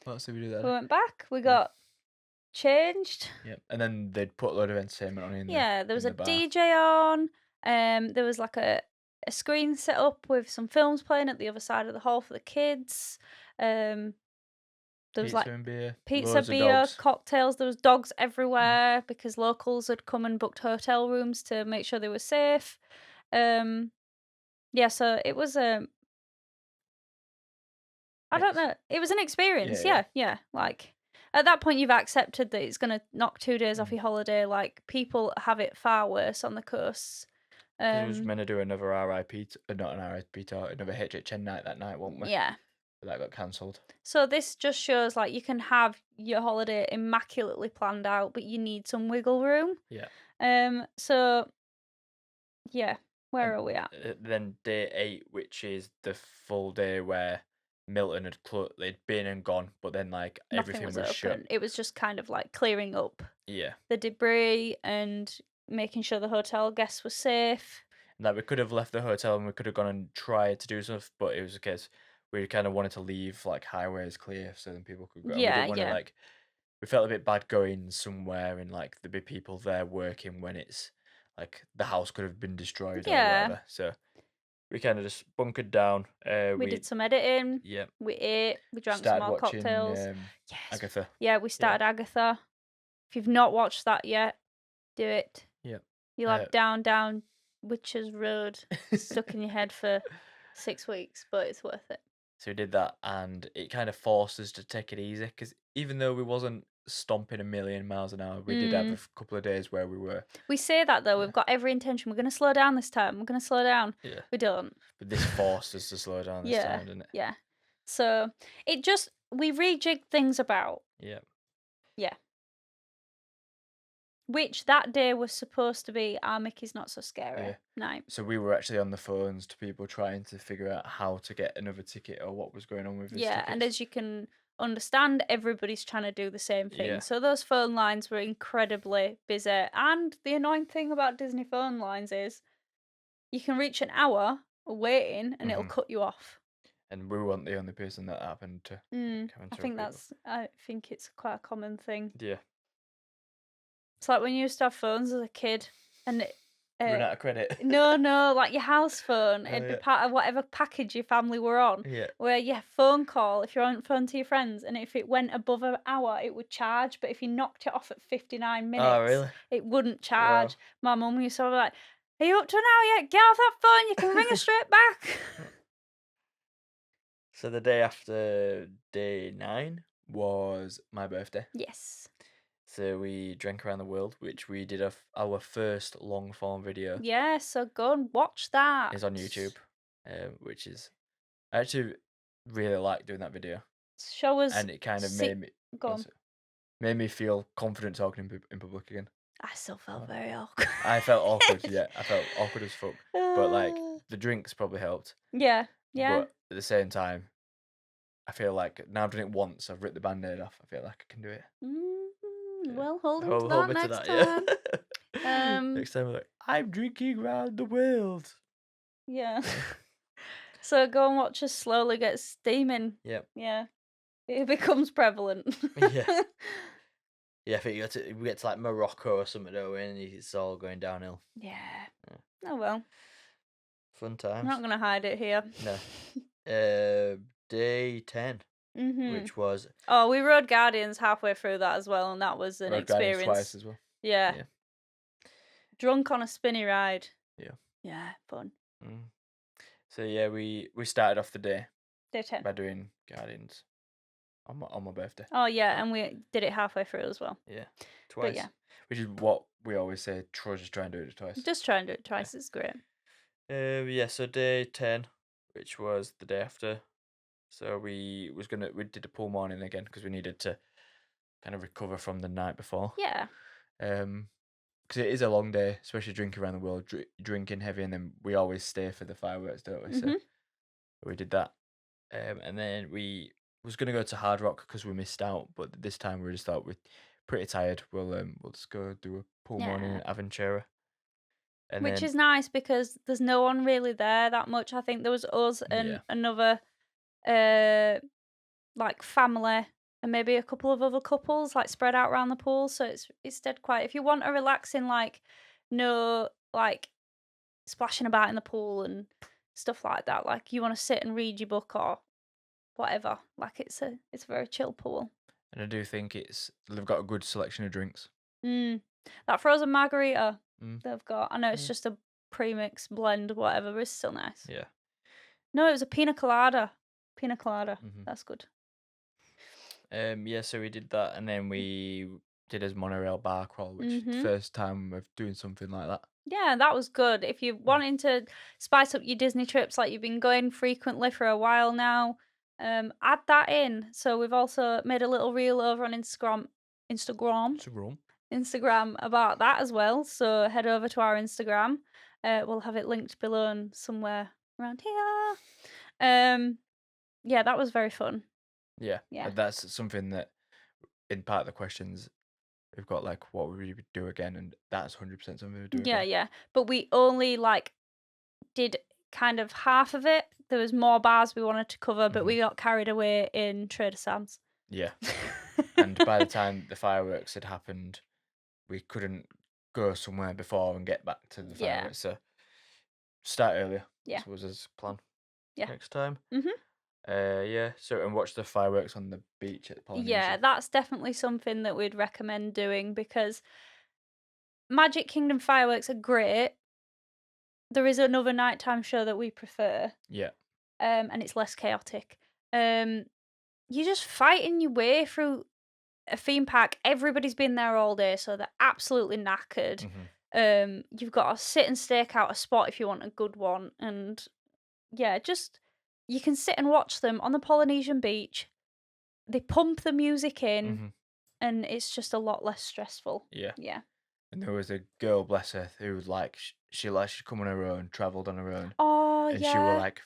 what else did we do We there? went back. We Yeah, got changed. yeah, and then they'd put a load of entertainment on Yeah, there was in a the bar. DJ on. There was like a screen set up with some films playing at the other side of the hall for the kids. Um, there was Pizza like and beer, pizza, loads of beer, dogs. cocktails. There was dogs Mm. everywhere because locals had come and booked hotel rooms to make sure they were safe. Um, yeah, so it was I don't Ex- know. It was an yeah, experience. yeah. Yeah, yeah. Like At that point, you've accepted that it's gonna knock 2 days off Mm. your holiday. Like, people have it far worse on the coasts. Because we was Um, meant to do another RIP, not an RIP tour, another HHN night that night, weren't we? yeah. But that got cancelled. So this just shows, like, you can have your holiday immaculately planned out, but you need some wiggle room. Yeah. So yeah, where And are we at? then day 8, which is the full day where Milton they'd been and gone, but then like Nothing everything was was shut. open. It was just kind of like clearing up Yeah. the debris and making sure the hotel guests were safe. And like we could have left the hotel and we could have gone and tried to do stuff, but it was a case we kind of wanted to leave like highways clear so then people could go. And we Yeah, didn't want to yeah, like we felt a bit bad going somewhere and like there'd be people there working when it's like the house could have been destroyed or yeah. whatever. So we kind of just bunkered down. We did some editing. Yeah, We ate. We drank some started more watching cocktails. Yes. Agatha. Yeah, we Yeah, started Agatha. If you've not watched that yet, do it. yeah. You'll Uh, have Down Witches Road stuck in your head for 6 weeks, but it's worth it. So we did that, and it kind of forced us to take it easy because even though we wasn't stomping a million miles an hour, we did have a couple of days where we were. We say that though, Yeah, we've got every intention. We're going to slow down this time. We're going to slow down. yeah. We don't. But this forced us to slow down this Yeah, time, didn't it? yeah. So we rejigged things about. Yeah. Yeah. Which that day was supposed to be our Mickey's Not So Scary Yeah. night. So we were actually on the phones to people trying to figure out how to get another ticket or what was going on with his Yeah, and tickets. as you can understand, everybody's trying to do the same thing. Yeah. So those phone lines were incredibly busy. And the annoying thing about Disney phone lines is you can reach an hour waiting and it'll Mhm. cut you off. And we weren't the only person that happened to come I into think people. I think it's quite a common thing. Yeah. It's like when you used to have phones as a kid and Run out of credit. no, like your house phone. Oh, It'd be yeah. part of whatever package your family were on. Yeah. Where phone call, if you're on phone to your friends, and if it went above an hour, it would charge. But if you knocked it off at 59 minutes, Oh, really? it wouldn't Wow. charge. My mum used to be like, "Are you up to an hour yet? Get off that phone. You can ring us straight back." So the day after day 9 was my birthday. Yes. So we drank around the world, which we did our first long form video. Yeah. So go and watch that. Is on YouTube, which is I actually really like doing that video, Show us. and it kind of Go on. made me feel confident talking in public again. I still felt Oh. very awkward. I felt awkward, yeah, I felt awkward as fuck. But like Ah. the drinks probably helped. Yeah. Yeah. But at the same time, I feel like now I've done it once, I've ripped the band-aid off. I feel like I can do it. Yeah. Well, hold on to Hold that me to next that, time. yeah. Next time we're like, I'm drinking around the world. Yeah. So go and watch us slowly get steaming. Yep. Yeah. It becomes prevalent. Yeah. Yeah, I think we get to like Morocco or something, don't we? And it's all going downhill. Yeah. Yeah. Oh well. Fun I'm times. not gonna hide it here. No. Day 10, which was Oh, we rode Guardians halfway through that as well, and that was an Road Guardians experience. twice as well. Yeah. Yeah. Drunk on a spinny ride. Yeah. Yeah, fun. Mm. So yeah, we started off the day Day 10. by doing Guardians on my birthday. Oh yeah, and we did it halfway through as well. Yeah, twice. yeah. Which is what we always say. Just try and do it twice. Just try and do it twice, it's great. Yeah. So day 10, which was the day after. So we did a pool morning again because we needed to kind of recover from the night before. Yeah. Because it is a long day, especially drinking around the world, drinking heavy, and then we always stay for the fireworks, don't we? So we did that, and then we was gonna go to Hard Rock because we missed out, but this time we just thought we're pretty tired. We'll just go do a pool morning in Aventura. And Which then, is nice because there's no one really there that much. I think there was us and another like family and maybe a couple of other couples like spread out around the pool. So it's dead quiet. If you want a relaxing like no like splashing about in the pool and stuff like that, like you want to sit and read your book or whatever, like it's a very chill pool. and I do think they've got a good selection of drinks. That frozen margarita Mm. they've got. I know it's just a premix blend, whatever, but it's still nice. Yeah. No, it was a pina colada. Mhm. That's good. Yeah, so we did that, and then we did his monorail bar crawl, which Mhm. first time of doing something like that. Yeah, that was good. If you're Mm. wanting to spice up your Disney trips, like you've been going frequently for a while now, add that in. So we've also made a little reel over on Instagram, It's a room. Instagram about that as well. So head over to our Instagram. We'll have it linked below and somewhere around here. Yeah, that was very fun. Yeah, Yeah. that's something that in part of the questions we've got like what would we do again, and that's 100% something we would do Yeah, again. yeah. But we only like did kind of half of it. There was more bars we wanted to cover, but Hmm. we got carried away in Trader Sam's. Yeah, and by the time the fireworks had happened, we couldn't go somewhere before and get back to the Yeah, fireworks. So start earlier. yeah, So was his plan yeah. next time. Mhm. Yeah. So and watch the fireworks on the beach at Yeah, Polynesia. that's definitely something that we'd recommend doing because Magic Kingdom fireworks are great. There is another nighttime show that we prefer, Yeah. and it's less chaotic. Um, you're just fighting your way through a theme park. Everybody's been there all day, so they're absolutely knackered. Hmm. You've got to sit and stake out a spot if you want a good one, and yeah, just you can sit and watch them on the Polynesian beach. They pump the music in, Hmm. and it's just a lot less stressful. Yeah. Yeah. And there was a girl, bless her, who was like she'd come on her own, travelled on her own, Oh and she were yeah. like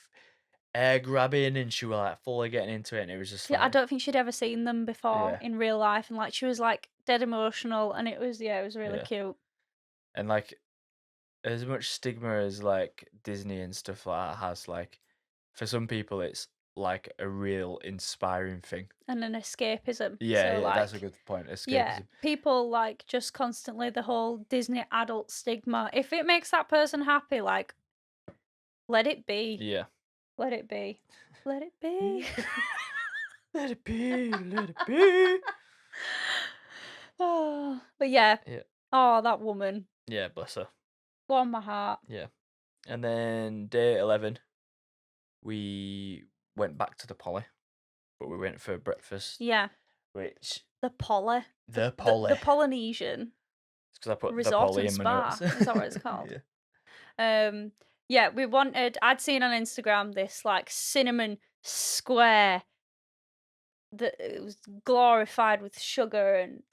air grabbing, and she were like fully getting into it, and it was just I like don't think she'd ever seen them before yeah, in real life, and like she was like dead emotional, and it was really yeah, cute. and like as much stigma as like Disney and stuff like that has, like for some people it's like a real inspiring thing. And an escapism. Yeah, So yeah, that's a like good point. yeah, Escapism. people like just constantly the whole Disney adult stigma. If it makes that person happy, like let it be. Yeah. Let it be. Let it be. Let it be, let it be. Oh, but yeah. Yeah, Oh, that woman. yeah, bless her. Warm my heart. Yeah, and then day 11, we went back to the Poly, but we went for breakfast, Yeah. which The Poly. the The Poly. Polynesian It's because I put the Resort Poly and in my notes. Spa. Is that what it's called? Yeah. Um, yeah, I'd seen on Instagram this like cinnamon square that it was glorified with sugar and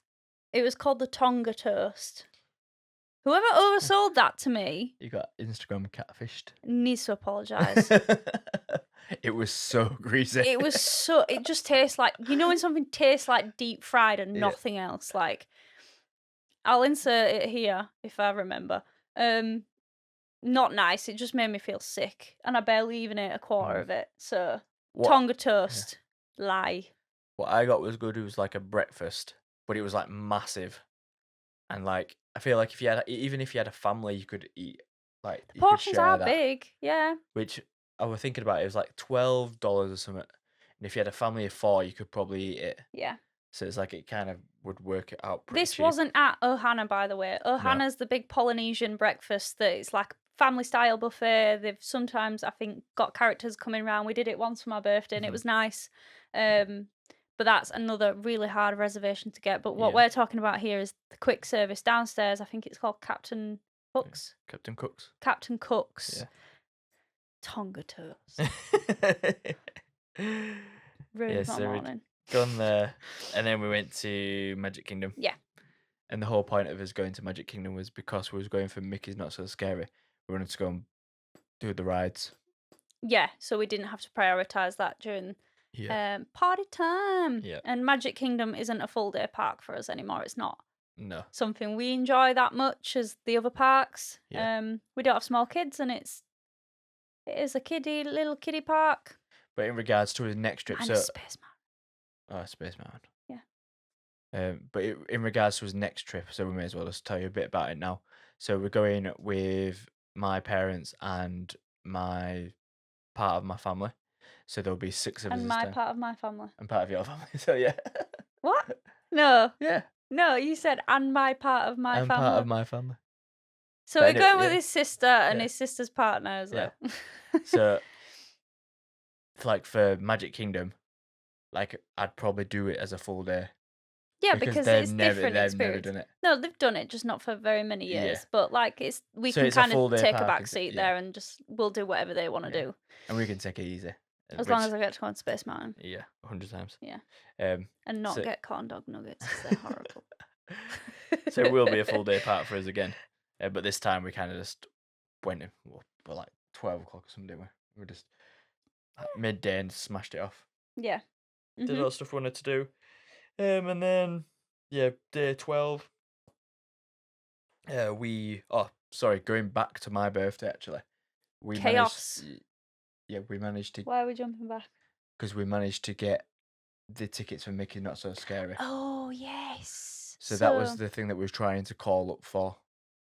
it was called the Tonga toast. Whoever oversold that to me You got Instagram catfished. needs to apologise. It was so greasy. It just tastes like, you know, when something tastes like deep fried and Yeah. nothing else. Like, I'll insert it here if I remember. Um, Not nice. It just made me feel sick, and I barely even ate a quarter Mhm. of it. So, What Tonga yeah. toast, lie. What I got was good. It was like a breakfast, but it was like massive. And like I feel like if you had even if you had a family, you could eat like The you could portions share are that. big, yeah, Which I was thinking about, it was like $12 or something. And if you had a family of four, you could probably eat it. yeah. So it's like it kind of would work it out pretty This cheap. wasn't at Ohana, by the way. No. Ohana's the big Polynesian breakfast that it's like family style buffet. They've sometimes, I think, got characters coming around. We did it once for my birthday, and it Mhm. was nice. Um, but that's another really hard reservation to get. But what Yeah. we're talking about here is the quick service downstairs. I think it's called Captain Yeah. Cook's. Captain Cooks. Captain Cook's Yeah. Tonga toast. Yeah, Ruined my so we'd morning. gone there, and then we went to Magic Kingdom. Yeah. And the whole point of us going to Magic Kingdom was because we was going for Mickey's Not So Scary. We wanted to go and do the rides. Yeah, so we didn't have to prioritize that during Yeah. party time. Yeah. And Magic Kingdom isn't a full day park for us anymore. It's not No. something we enjoy that much as the other parks. Yeah. We don't have small kids, and it is a little kiddie park. But in regards to his next trip, Minus so Space Mountain. Space Mountain. Yeah. But in regards to his next trip, so we may as well just tell you a bit about it now. So we're going with my parents and my part of my family. So there'll be six of us And this my time, part of my family. and part of your family. So yeah, What? No. yeah, No, you said and my part of my and family. part of my family. So But we're anyway, going with yeah, his sister and yeah, his sister's partner as yeah. well. So like for Magic Kingdom, like, I'd probably do it as a full day Yeah, because because it's different they've never experience. done it. No, they've done it, just not for very many Yeah. years. But like, we So can it's a kind of full day take a park back and th seat yeah, there and just we'll do whatever they want to yeah, do, and we can take it easy, as long which as I get to go on Space Mountain. yeah, 100 times. Yeah, Um, and not so get corn dog nuggets because they're horrible. so it will be a full day park for us again, but this time we kinda just went in, well, like 12 o'clock or something, didn't we? We just like midday and smashed it off. Yeah. Did all Mhm. the stuff we wanted to do. And then yeah, day 12. Sorry, going back to my birthday actually. We managed, Chaos. yeah, we managed to Why are we jumping back? because we managed to get the tickets for Mickey Not So Scary. Oh yes. So that was So the thing that we was trying to call up for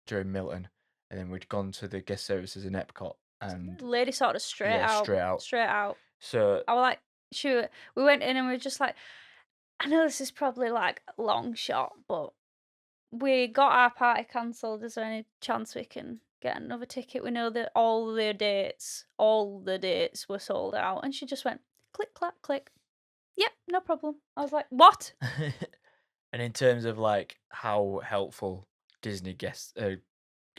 during Milton, and then we'd gone to the guest services in Epcot, and lady sorted us straight yeah, out, straight out. straight out. So I was like, sure. We went in and we were just like, I know this is probably like a long shot, but we got our party cancelled. Is there any chance we can get another ticket? We know that all the dates were sold out. And she just went, click, clack, click. Yep, no problem. I was like, what? and in terms of like how helpful Disney guest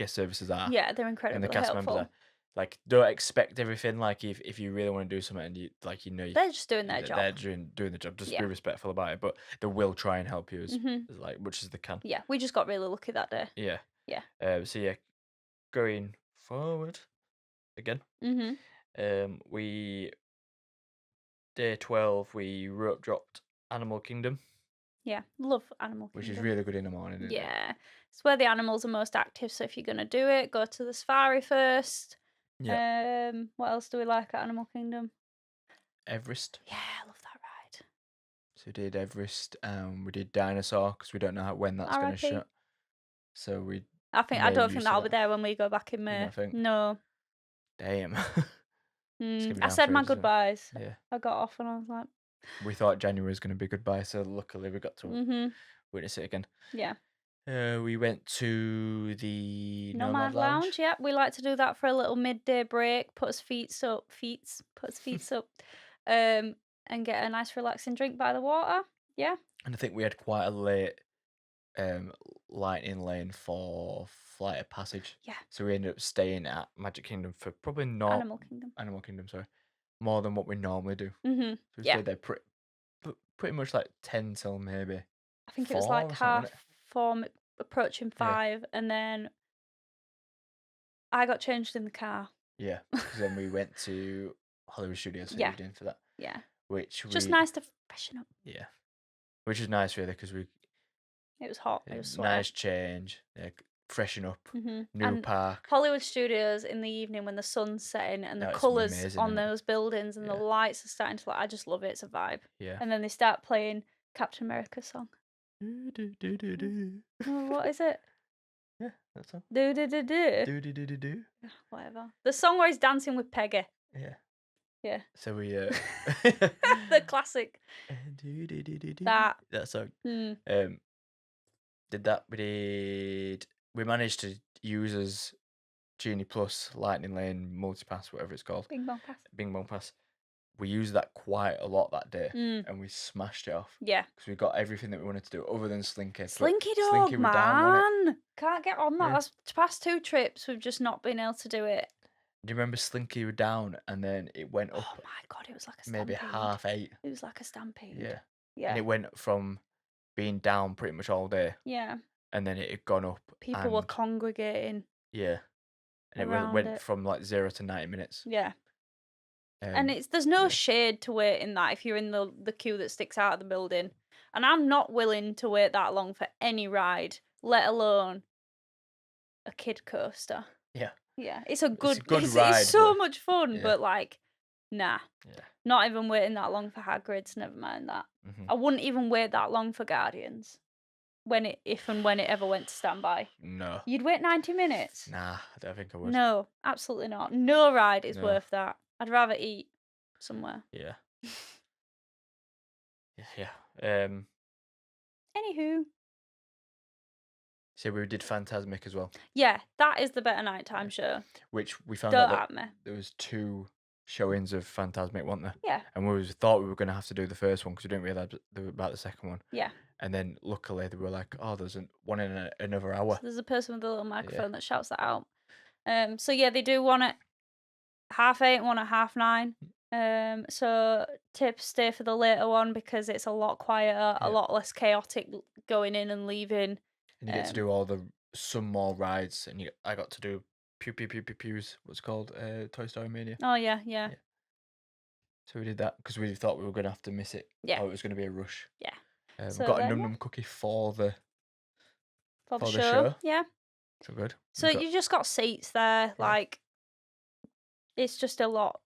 services are Yeah, they're and the incredibly cast members helpful. are, like, don't expect everything. Like if you really want to do something and you like They're just doing their they're job. doing the job, just be Yeah. respectful about it. But they will try and help you Mhm. as like much as they can. Yeah, we just got really lucky that day. Yeah. Yeah. So yeah, going forward again. Mhm. We day 12 we rope dropped Animal Kingdom, Yeah, love Animal which is Kingdom. really good in the morning, isn't it? Yeah. It's where the animals are most active, so if you're gonna do it, go to the safari first. Yeah. What else do we like at Animal Kingdom? Everest. Yeah, I love that ride. So we did Everest. We did Dinosaur because we don't know when that's going to R.I.P. shut. So we I made don't think use of that'll be that. there when we go back in You May. don't think? No. Damn. It's gonna be I down said for my ages, isn't it? goodbyes. Yeah. I got off and I was like, We thought January was going to be goodbye, so luckily we got to mhm. witness it again. Yeah. We went to the Nomad Nomad Lounge. Lounge, yeah. We like to do that for a little midday break, put us put us feet up, and get a nice relaxing drink by the water. Yeah. And I think we had quite a late um, lightning lane for Flight of Passage. Yeah. So we ended up staying at Magic Kingdom for probably not Animal Kingdom. Animal Kingdom, sorry, more than what we normally do. Mhm. So we Yeah. stayed there pretty much like 10 till maybe I think it was 4 like or something, wasn't 4:30, approaching it? Yeah, 5, and then I got changed in the car. yeah. Because then we went to Hollywood Studios for the Yeah. evening for that, Yeah. which Just we nice to freshen up. yeah, which is nice really because we It was hot. It was sweaty. nice change, like freshen up, new And park. Hollywood Studios in the evening when the sun's setting and the No, it's colours amazing, on isn't it? those buildings and the Yeah, lights are starting to, like, I just love it. It's a vibe. yeah. And then they start playing Captain America song. Do, do, do, do, Mm. do. Oh, what is it? Yeah, that's all. Do do do do. Do do do do do. Whatever. The song where he's dancing with Peggy. Yeah. Yeah. So we The classic. do do do do do. That. That song. Hmm. Did that. We managed to use as Genie Plus Lightning Lane Multipass, whatever it's called, Bing bong pass. Bing Bong Pass. We used that quite a lot that day, Mm. and we smashed it off Yeah. because we got everything that we wanted to do other than Slinky. But Slinky Dog, Slinky were down, wasn't man. Can't get on that. Yeah. That's past 2 trips. We've just not been able to do it. Do you remember Slinky were down, and then it went Oh up my god, it was like a maybe stampede. 8:30? It was like a stampede. Yeah. Yeah. And it went from being down pretty much all day, Yeah. and then it had gone up. People were and congregating yeah, and around went it. from like 0 to 90 minutes. Yeah. And there's no yeah. shade to wait in that if you're in the queue that sticks out of the building. And I'm not willing to wait that long for any ride, let alone a kid coaster. Yeah. Yeah. It's a good good ride, it's so but- much fun, yeah. but like, nah. Yeah. Not even waiting that long for Hagrid's, never mind that. Mhm. I wouldn't even wait that long for Guardians. If and when it ever went to standby. No. You'd wait 90 minutes? Nah, I don't think I would. No, absolutely not. No ride is No. worth that. I'd rather eat somewhere. Yeah. Yeah. Anywho. So we did Phantasmic as well, Yeah, that is the better nighttime show. which we found Don't out at me. that there was 2 showings of Phantasmic, weren't there? Yeah, And thought we were going to have to do the first one because we didn't realise about the second one. yeah. And then luckily they were like, "Oh, there's one in another So hour." there's a person with a little Yeah, microphone that shouts that out. So yeah, they do one at 8:30 and one at 9:30. So tips stay for the later one because it's a lot quieter, a yeah. lot less chaotic going in and leaving. And you get to Um, do some more rides, and I got to do Pew Pew Pew Pew Pews. What's it called Toy Story Mania. oh yeah, yeah, Yeah. So we did that because we thought we were gonna have to miss it, yeah, or it was gonna be a rush. yeah. We So got a then num yeah, num cookie for the for the for the show, show. yeah. So good. So you just got seats there, Yeah. like it's just a lot.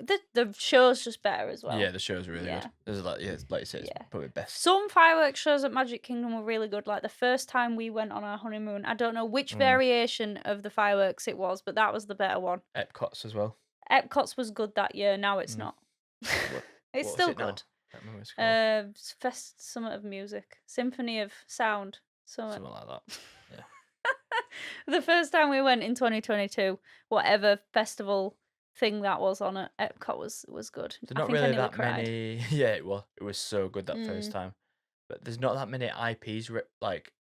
The show's just better as well. Yeah, the show's really Yeah, good. There's like you said, it's yeah. probably best. Some fireworks shows at Magic Kingdom were really good. Like the first time we went on our honeymoon, I don't know which Mm. variation of the fireworks it was, but that was the better one. Epcot's as well. Epcot's was good that year. Now it's Mm. not. What It's what was still it now? good. Can't remember what it's called. Fest Summit of Music, Symphony of Sound Summit. Something like that. Yeah. The first time we went in 2022, whatever festival thing that was on at Epcot was good. There's I not think I really nearly that cried. many. Yeah, it was. It was so good that first Mm. time. But there's not that many IPs. Like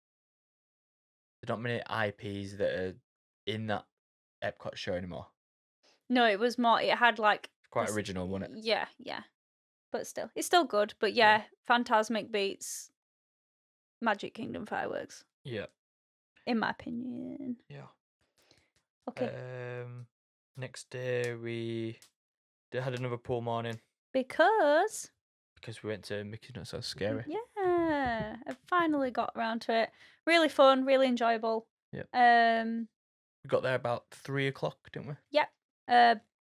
there's not many IPs that are in that Epcot show anymore. No, it was more. It had like It's quite this. original, wasn't it? Yeah, yeah. But still, it's still good. But Yeah. yeah, Phantasmic beats Magic Kingdom fireworks, Yeah. in my opinion. Yeah. Okay, Next day we had another pool morning because because we went to Mickey's Not So Scary. yeah, I finally got around to it. Really fun, really enjoyable. Yeah. Um, We got there about 3 o'clock, didn't we? yep.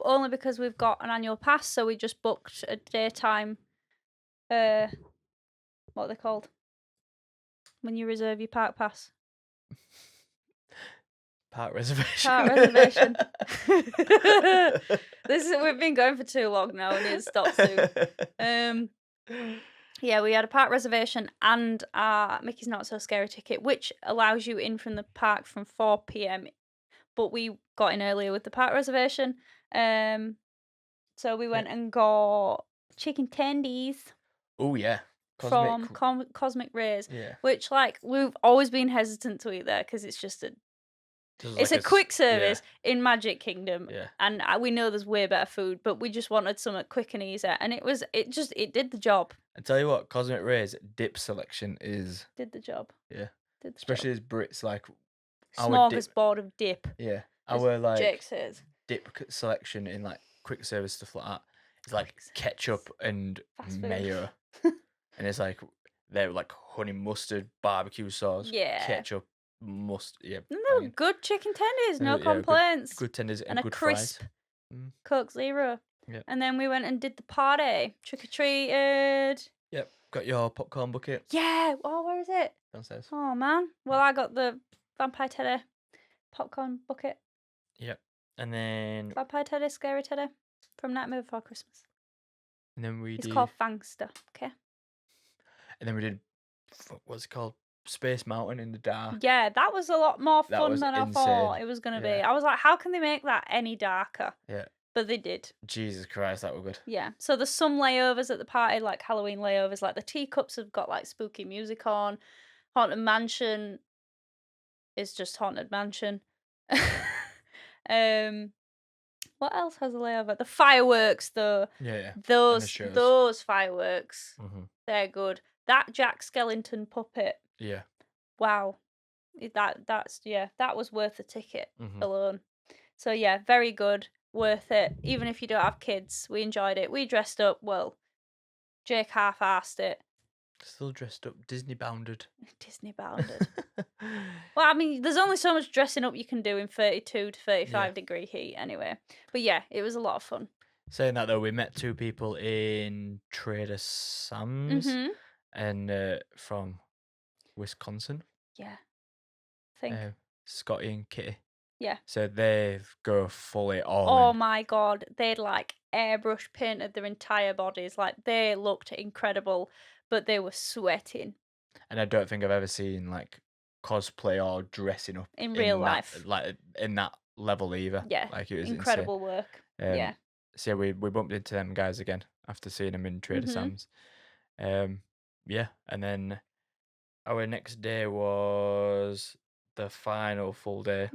Only because we've got an annual pass, so we just booked a daytime. What are they called? When you reserve your park pass. Park reservation. Park reservation. We've been going for too long now. We need to stop soon. Yeah, we had a park reservation and our Mickey's Not So Scary ticket, which allows you in from the park from 4 p.m. But we got in earlier with the park reservation. So we went and got chicken tendies Oh yeah, from Cosmic Rays, yeah. which like we've always been hesitant to eat there because it's just it's a quick service in Magic Kingdom, Yeah. and we know there's way better food, but we just wanted something quick and easy, and it did the job. I tell you what, Cosmic Rays dip selection is Did the job. yeah, Did the especially as Brits like job. our dip. Smorgasbord of dip. Yeah, as our like Jake says. dip selection in like quick service stuff like that is like ketchup and Fast food. mayo, and it's like they're like honey mustard, barbecue sauce, Yeah. ketchup, mustard. Yeah, And they were banging. good chicken tendies, no Yeah, complaints. Good tenders and and a good crisp fries. Mm. Coke Zero. Yeah. And then we went and did the party. Trick or treated. Yep, got your popcorn bucket Yeah. Oh, where is it? downstairs. Oh man. Well, I got the Vampire Teddy popcorn bucket. Yep, and then Vampire Teddy, Scary Teddy from Nightmare Before Christmas. we It's did. called Fangster. Okay. And then we did. What's it called? Space Mountain in the dark. Yeah, that was a lot more That fun was than I thought insane. it was gonna be. Yeah. I was like, how can they make that any darker? Yeah. But they did. Jesus Christ, that was good. Yeah. So there's some layovers at the party, like Halloween layovers, like the teacups have got like spooky music on. Haunted Mansion is just Haunted Mansion. What else has a layover? The fireworks though. Yeah. Those shows. fireworks. Mm-hmm. They're good. That Jack Skellington puppet. Yeah. Wow. That was worth the ticket Mm-hmm. alone. So yeah, very good. Worth it. Even if you don't have kids, we enjoyed it. We dressed up, well, Jake half-assed it. Still dressed up, Disney bounded. Disney bounded. Well, I mean, there's only so much dressing up you can do in 32 to 35 degree heat anyway. But yeah, it was a lot of fun. Saying that though, we met two people in Trader Sam's and from Wisconsin. Yeah. I think. Scotty and Kitty. Yeah. So they go fully all Oh in. my god, they'd like airbrush painted their entire bodies. Like they looked incredible, but they were sweating. And I don't think I've ever seen like cosplay or dressing up in real life. like in that level either. Yeah, like it was incredible work. insane. Yeah, So yeah, we bumped into them guys again after seeing them in Trader Mhm. Sam's. Um, yeah, and then our next day was the final full day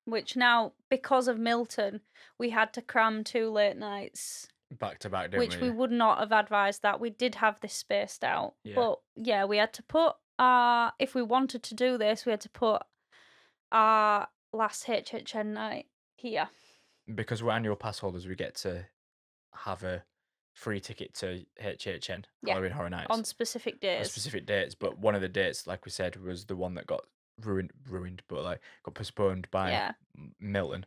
Which now, because of Milton, we had to cram 2 late nights, back to back, didn't which we we? would not have advised that. We did have this spaced out, Yeah, but yeah, we had to put our if we wanted to do this, we had to put our last HHN night here. because we're annual pass holders, we get to have a free ticket to HHN Yeah, Halloween Horror on Nights specific on days. specific dates. Yeah. But one of the dates, like we said, was the one that got ruined, but like got postponed by Yeah. Milton.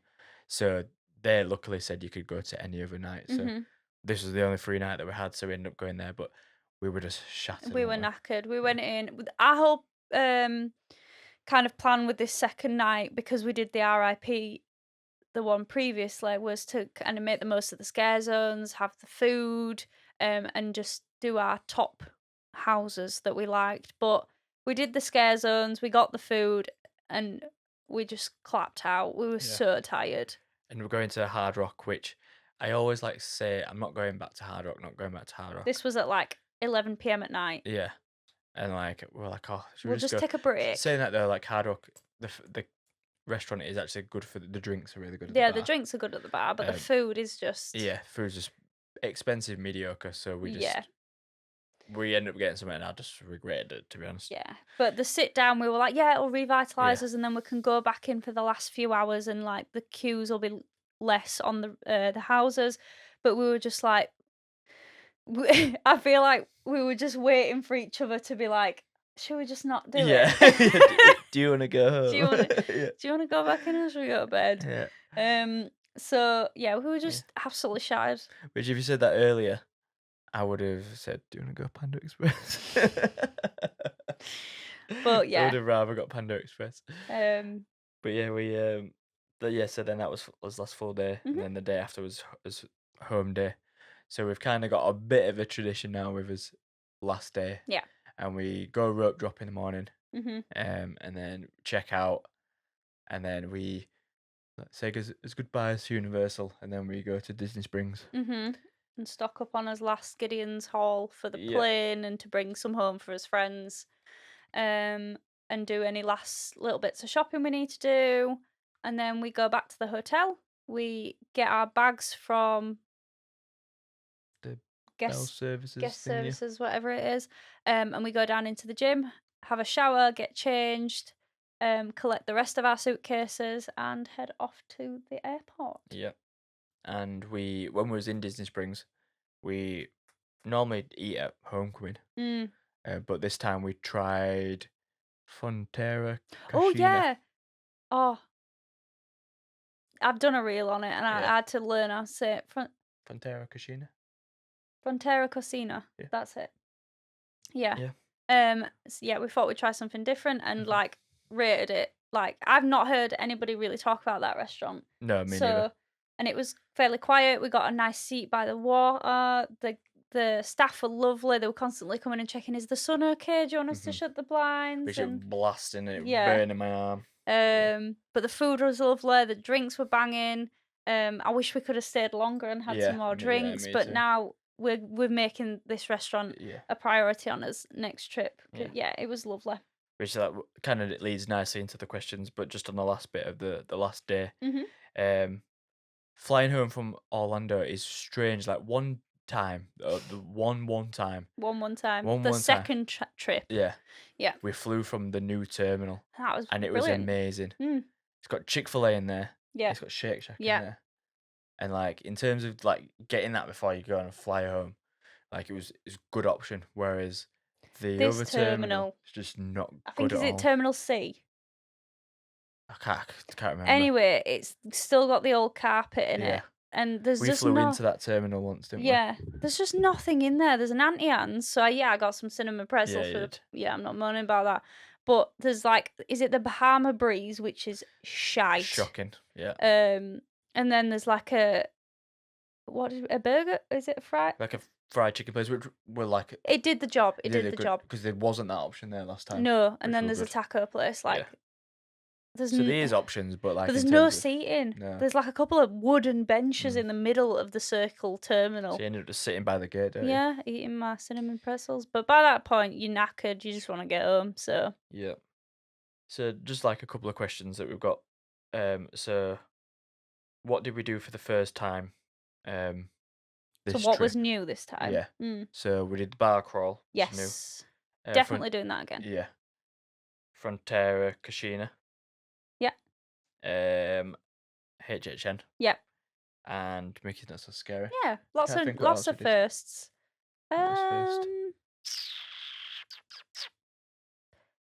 So they luckily said you could go to any other night. So Mhm. this was the only free night that we had, so we ended up going there. But we were just shattered, We were weren't we? knackered. We Yeah. went in with our whole kind of plan with this second night, because we did the RIP, the one previously, was to kind of make the most of the scare zones, have the food, and just do our top houses that we liked. But we did the scare zones, we got the food, and we just clapped out. We were Yeah. so tired. And we're going to Hard Rock, which I always like to say, I'm not going back to Hard Rock, not going back to Hard Rock. This was at like 11 p.m. at night. Yeah. And like we're like, oh, should we We'll just just go? take a break. Saying that though, like Hard Rock, the restaurant is actually good for the drinks are really good at the Yeah, the bar. drinks are good at the bar, but the Um, food is just, yeah, food's just expensive, mediocre. So yeah. we ended up getting something, and I just regretted it, to be honest. Yeah, but the sit down, we were like, yeah, it'll Yeah, revitalise us, and then we can go back in for the last few hours, and like the queues will be less on the houses. But we were just like, I feel like we were just waiting for each other to be like, should we just not do yeah. it? Do you want to go do you want home? to Yeah, do you want to go back in, or should we go to bed? yeah, Um. So yeah, we were yeah. just absolutely shattered. Which, if you said that earlier, I would have said, "Do you want to go Panda Express?" But I would yeah, have rather got Panda Express. um. But yeah, yeah. So then that was last full day, and Mhm. then the day after was home day. So we've kind of got a bit of a tradition now with us last day, Yeah. and we go rope drop in the morning, Mhm. and then check out, and then we say as goodbyes to Universal, and then we go to Disney Springs. Mhm. And stock up on his last Gideon's haul for the Yeah, plane, and to bring some home for his friends. Um, and do any last little bits of shopping we need to do. And then we go back to the hotel. We get our bags from the Bell guest services guest thing. Yeah, services, whatever it is. And we go down into the gym, have a shower, get changed, collect the rest of our suitcases, and head off to the airport. yeah. And when we was in Disney Springs, we normally eat at Homecoming, Mm. but this time we tried Fonterra Oh Cascina. yeah. Oh, I've done a reel on it, and Yeah, I had to learn how to say it. Fonterra Cascina. Frontera Cocina. Yeah, That's it. Yeah. yeah. Yeah, we thought we'd try something different, and Mhm. like rated it. Like, I've not heard anybody really talk about that restaurant. No, me neither. So, and it was fairly quiet. We got a nice seat by the water. The staff were lovely. They were constantly coming and checking, is the sun okay? Do you want us to Mhm. shut the blinds? Which it And blasting and it yeah. burning my arm. Yeah, But the food was lovely, the drinks were banging. I wish we could have stayed longer and had some yeah, more yeah, drinks, me but too. now we're making this restaurant Yeah, a priority on us next trip. yeah. Yeah, it was lovely. Which like kind of leads nicely into the questions, but just on the last bit of the last day, Mhm. um, flying home from Orlando is strange. Like one time, the one time, One time. The one time, second trip. yeah, Yeah, we flew from the new terminal, that was and it was brilliant. amazing. Mm. It's got Chick-fil-A in there. Yeah, It's got Shake Shack in yeah. there, and like in terms of like getting that before you go on a fly home, like it's a good option. Whereas the This other terminal terminal, is just not I think, good at is it all. Terminal C? I can't remember. Anyway, it's still got the old carpet in Yeah, it, and there's we just flew no. into that terminal once, didn't we? Yeah, there's just nothing in there. There's an Auntie Anne's, so yeah, I got some cinnamon Yeah, pretzels you for the. did. Yeah, I'm not moaning about that. But there's like, is it the Bahama Breeze, which is shite? Shocking. Yeah, And then there's like a burger? Is it a fry? like a fried chicken place, which were like It did the job. It did did a the good job. because there wasn't that option there last time, No, and which then were there's a good. taco place. Yeah, Like, There's So there is options, but but like there's in no terms of seating. no. There's like a couple of wooden benches Mm. in the middle of the circle terminal. So you ended up just sitting by the gate, don't you? Yeah, eating my cinnamon pretzels. But by that point, you're knackered. You just want to get home. So, Yeah. So just like a couple of questions that we've got. So what did we do for the first time? Um, so this what was trip. new this time? Yeah. So we did the bar crawl, which is new. Yes, Front, definitely doing that again. yeah. Frontera, Kashina, Yeah, HHN, yeah, and Mickey's Not So Scary. yeah. Lots Can't of think what lots else we of did. firsts. What was first?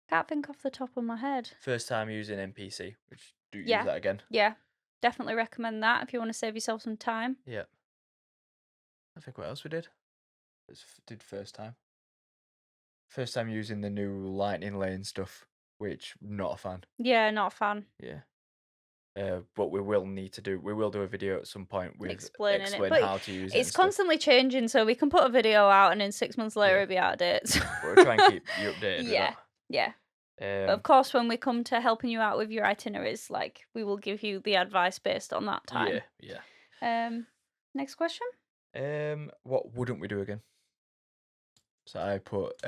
Can't think off the top of my head. First time using NPC, which do use Yeah, that again. yeah. Definitely recommend that if you want to save yourself some time. Yeah. I think what else we did. Did first time. First time using the new lightning lane stuff, which not a fan. Yeah, not a fan. Yeah. But we will do a video at some point with Explaining it, explain but how to use it it's and stuff. constantly changing, so we can put a video out and then 6 months later Yeah. it'll be out of date. So. But we'll try and keep you updated with Yeah, yeah. that. But of course, when we come to helping you out with your itineraries, like we will give you the advice based on that time. Yeah. Next question. What wouldn't we do again? So I put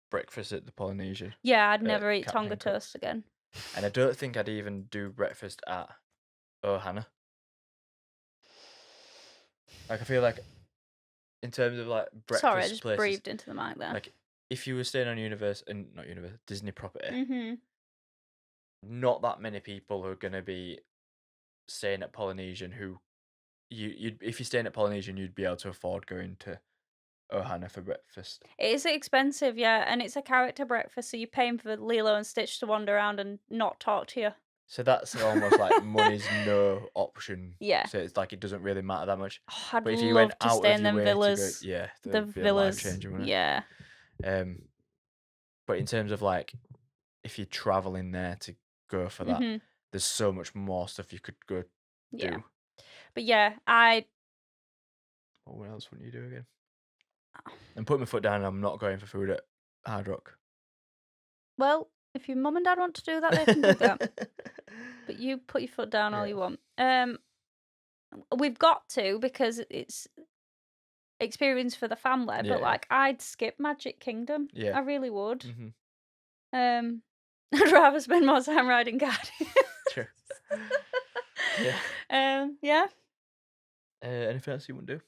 breakfast at the Polynesian, Yeah, I'd never eat Captain Tonga Cook's. toast again. And I don't think I'd even do breakfast at Ohana. Like I feel like in terms of like breakfast Sorry, I just places, breathed into the mic there. like if you were staying on not Universe, Disney property, Mm-hmm. not that many people who are gonna be staying at Polynesian who you'd if you're staying at Polynesian you'd be able to afford going to Ohana for breakfast. It is expensive, yeah, and it's a character breakfast, so you're paying for Lilo and Stitch to wander around and not talk to you. So that's almost like money's no option. Yeah. So it's like it doesn't really matter that much. Oh, I'd But if you love went to out stay of in your them way to go, villas. yeah, The that'd be a villas, life changing, wouldn't yeah. it? But in terms of like if you're traveling there to go for that, Mm-hmm. there's so much more stuff you could go Yeah. do. But yeah, What else wouldn't you do again? And put my foot down. I'm not going for food at Hard Rock. well, if your mum and dad want to do that, they can do that. But you put your foot down all Yeah. you want. We've got to because it's experience for the family. Yeah. But like, I'd skip Magic Kingdom. Yeah. I really would. Mm-hmm. I'd rather spend more time riding Guardians. True. Yeah. Yeah. Anything else you wouldn't do?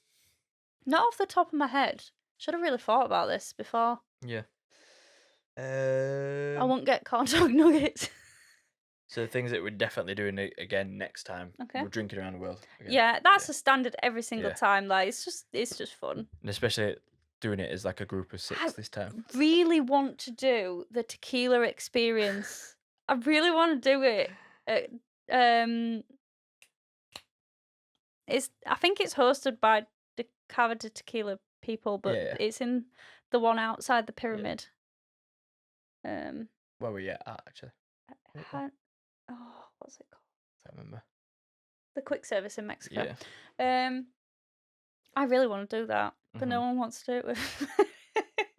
Not off the top of my head. Should have really thought about this before. Yeah. I won't get corn dog nuggets. So the things that we're definitely doing again next time. Okay. We're drinking around the world. Again. Yeah, that's a standard every single Yeah. time. Like it's just fun. And especially doing it as like a group of 6 this time. Really want to do the tequila experience. I really want to do it. I think it's hosted by the Cava de Tequila people, but Yeah. it's in the one outside the pyramid. Where were you at actually? What's it called? I can't remember. The quick service in Mexico. Yeah. I really want to do that, but no Mhm. one wants to do it with.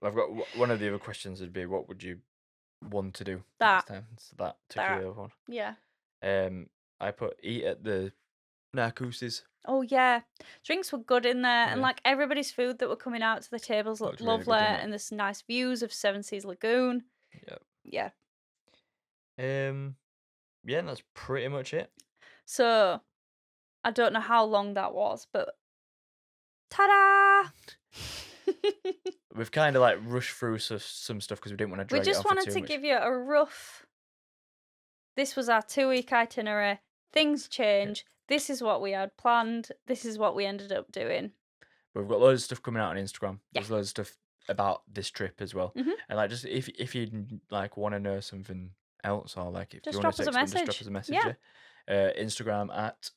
I've got one of the other questions would be what would you want to do That. next time? It's that tequila one. Yeah. I put eat at the Narcoos's. Oh yeah, drinks were good in there, and Yeah. like everybody's food that were coming out to the tables looked Looked really good, lovely, didn't it? and there's nice views of Seven Seas Lagoon. Yep. Yeah. Yeah, and that's pretty much it. So, I don't know how long that was, but ta-da! We've kind of like rushed through some stuff because we didn't want to We drag it just on for wanted too to much. give you a rough. This was our 2-week itinerary. Things change. This is what we had planned. This is what we ended up doing. But we've got loads of stuff coming out on Instagram. Yeah. There's loads of stuff about this trip as well. Mhm. And like just if you like want to know something else or like if Just you drop want us to a text them, just message. drop us a message. Yeah. Yeah. Instagram at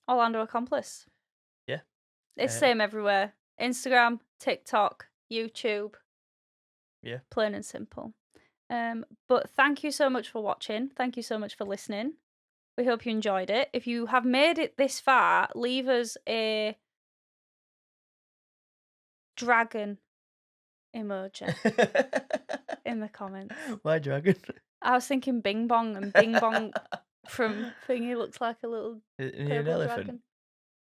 Orlando Accomplice. Yeah. It's same everywhere. Instagram, TikTok, YouTube. Yeah. Plain and simple. But thank you so much for watching. Thank you so much for listening. We hope you enjoyed it. If you have made it this far, leave us a dragon emoji in the comments. Why dragon? I was thinking Bing Bong, and Bing Bong from Thingy looks like a little Isn't he an purple elephant? dragon.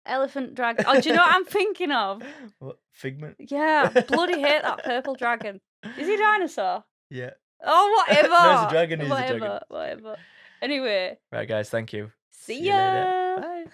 Elephant dragon. Oh, do you know what I'm thinking of? What? Figment? Yeah, bloody hate that purple dragon. Is he a dinosaur? Yeah. Oh, No, he's a whatever. dragon, he's a dragon. Whatever. Whatever. Anyway, Right, guys, thank you. see See you later. ya. Bye.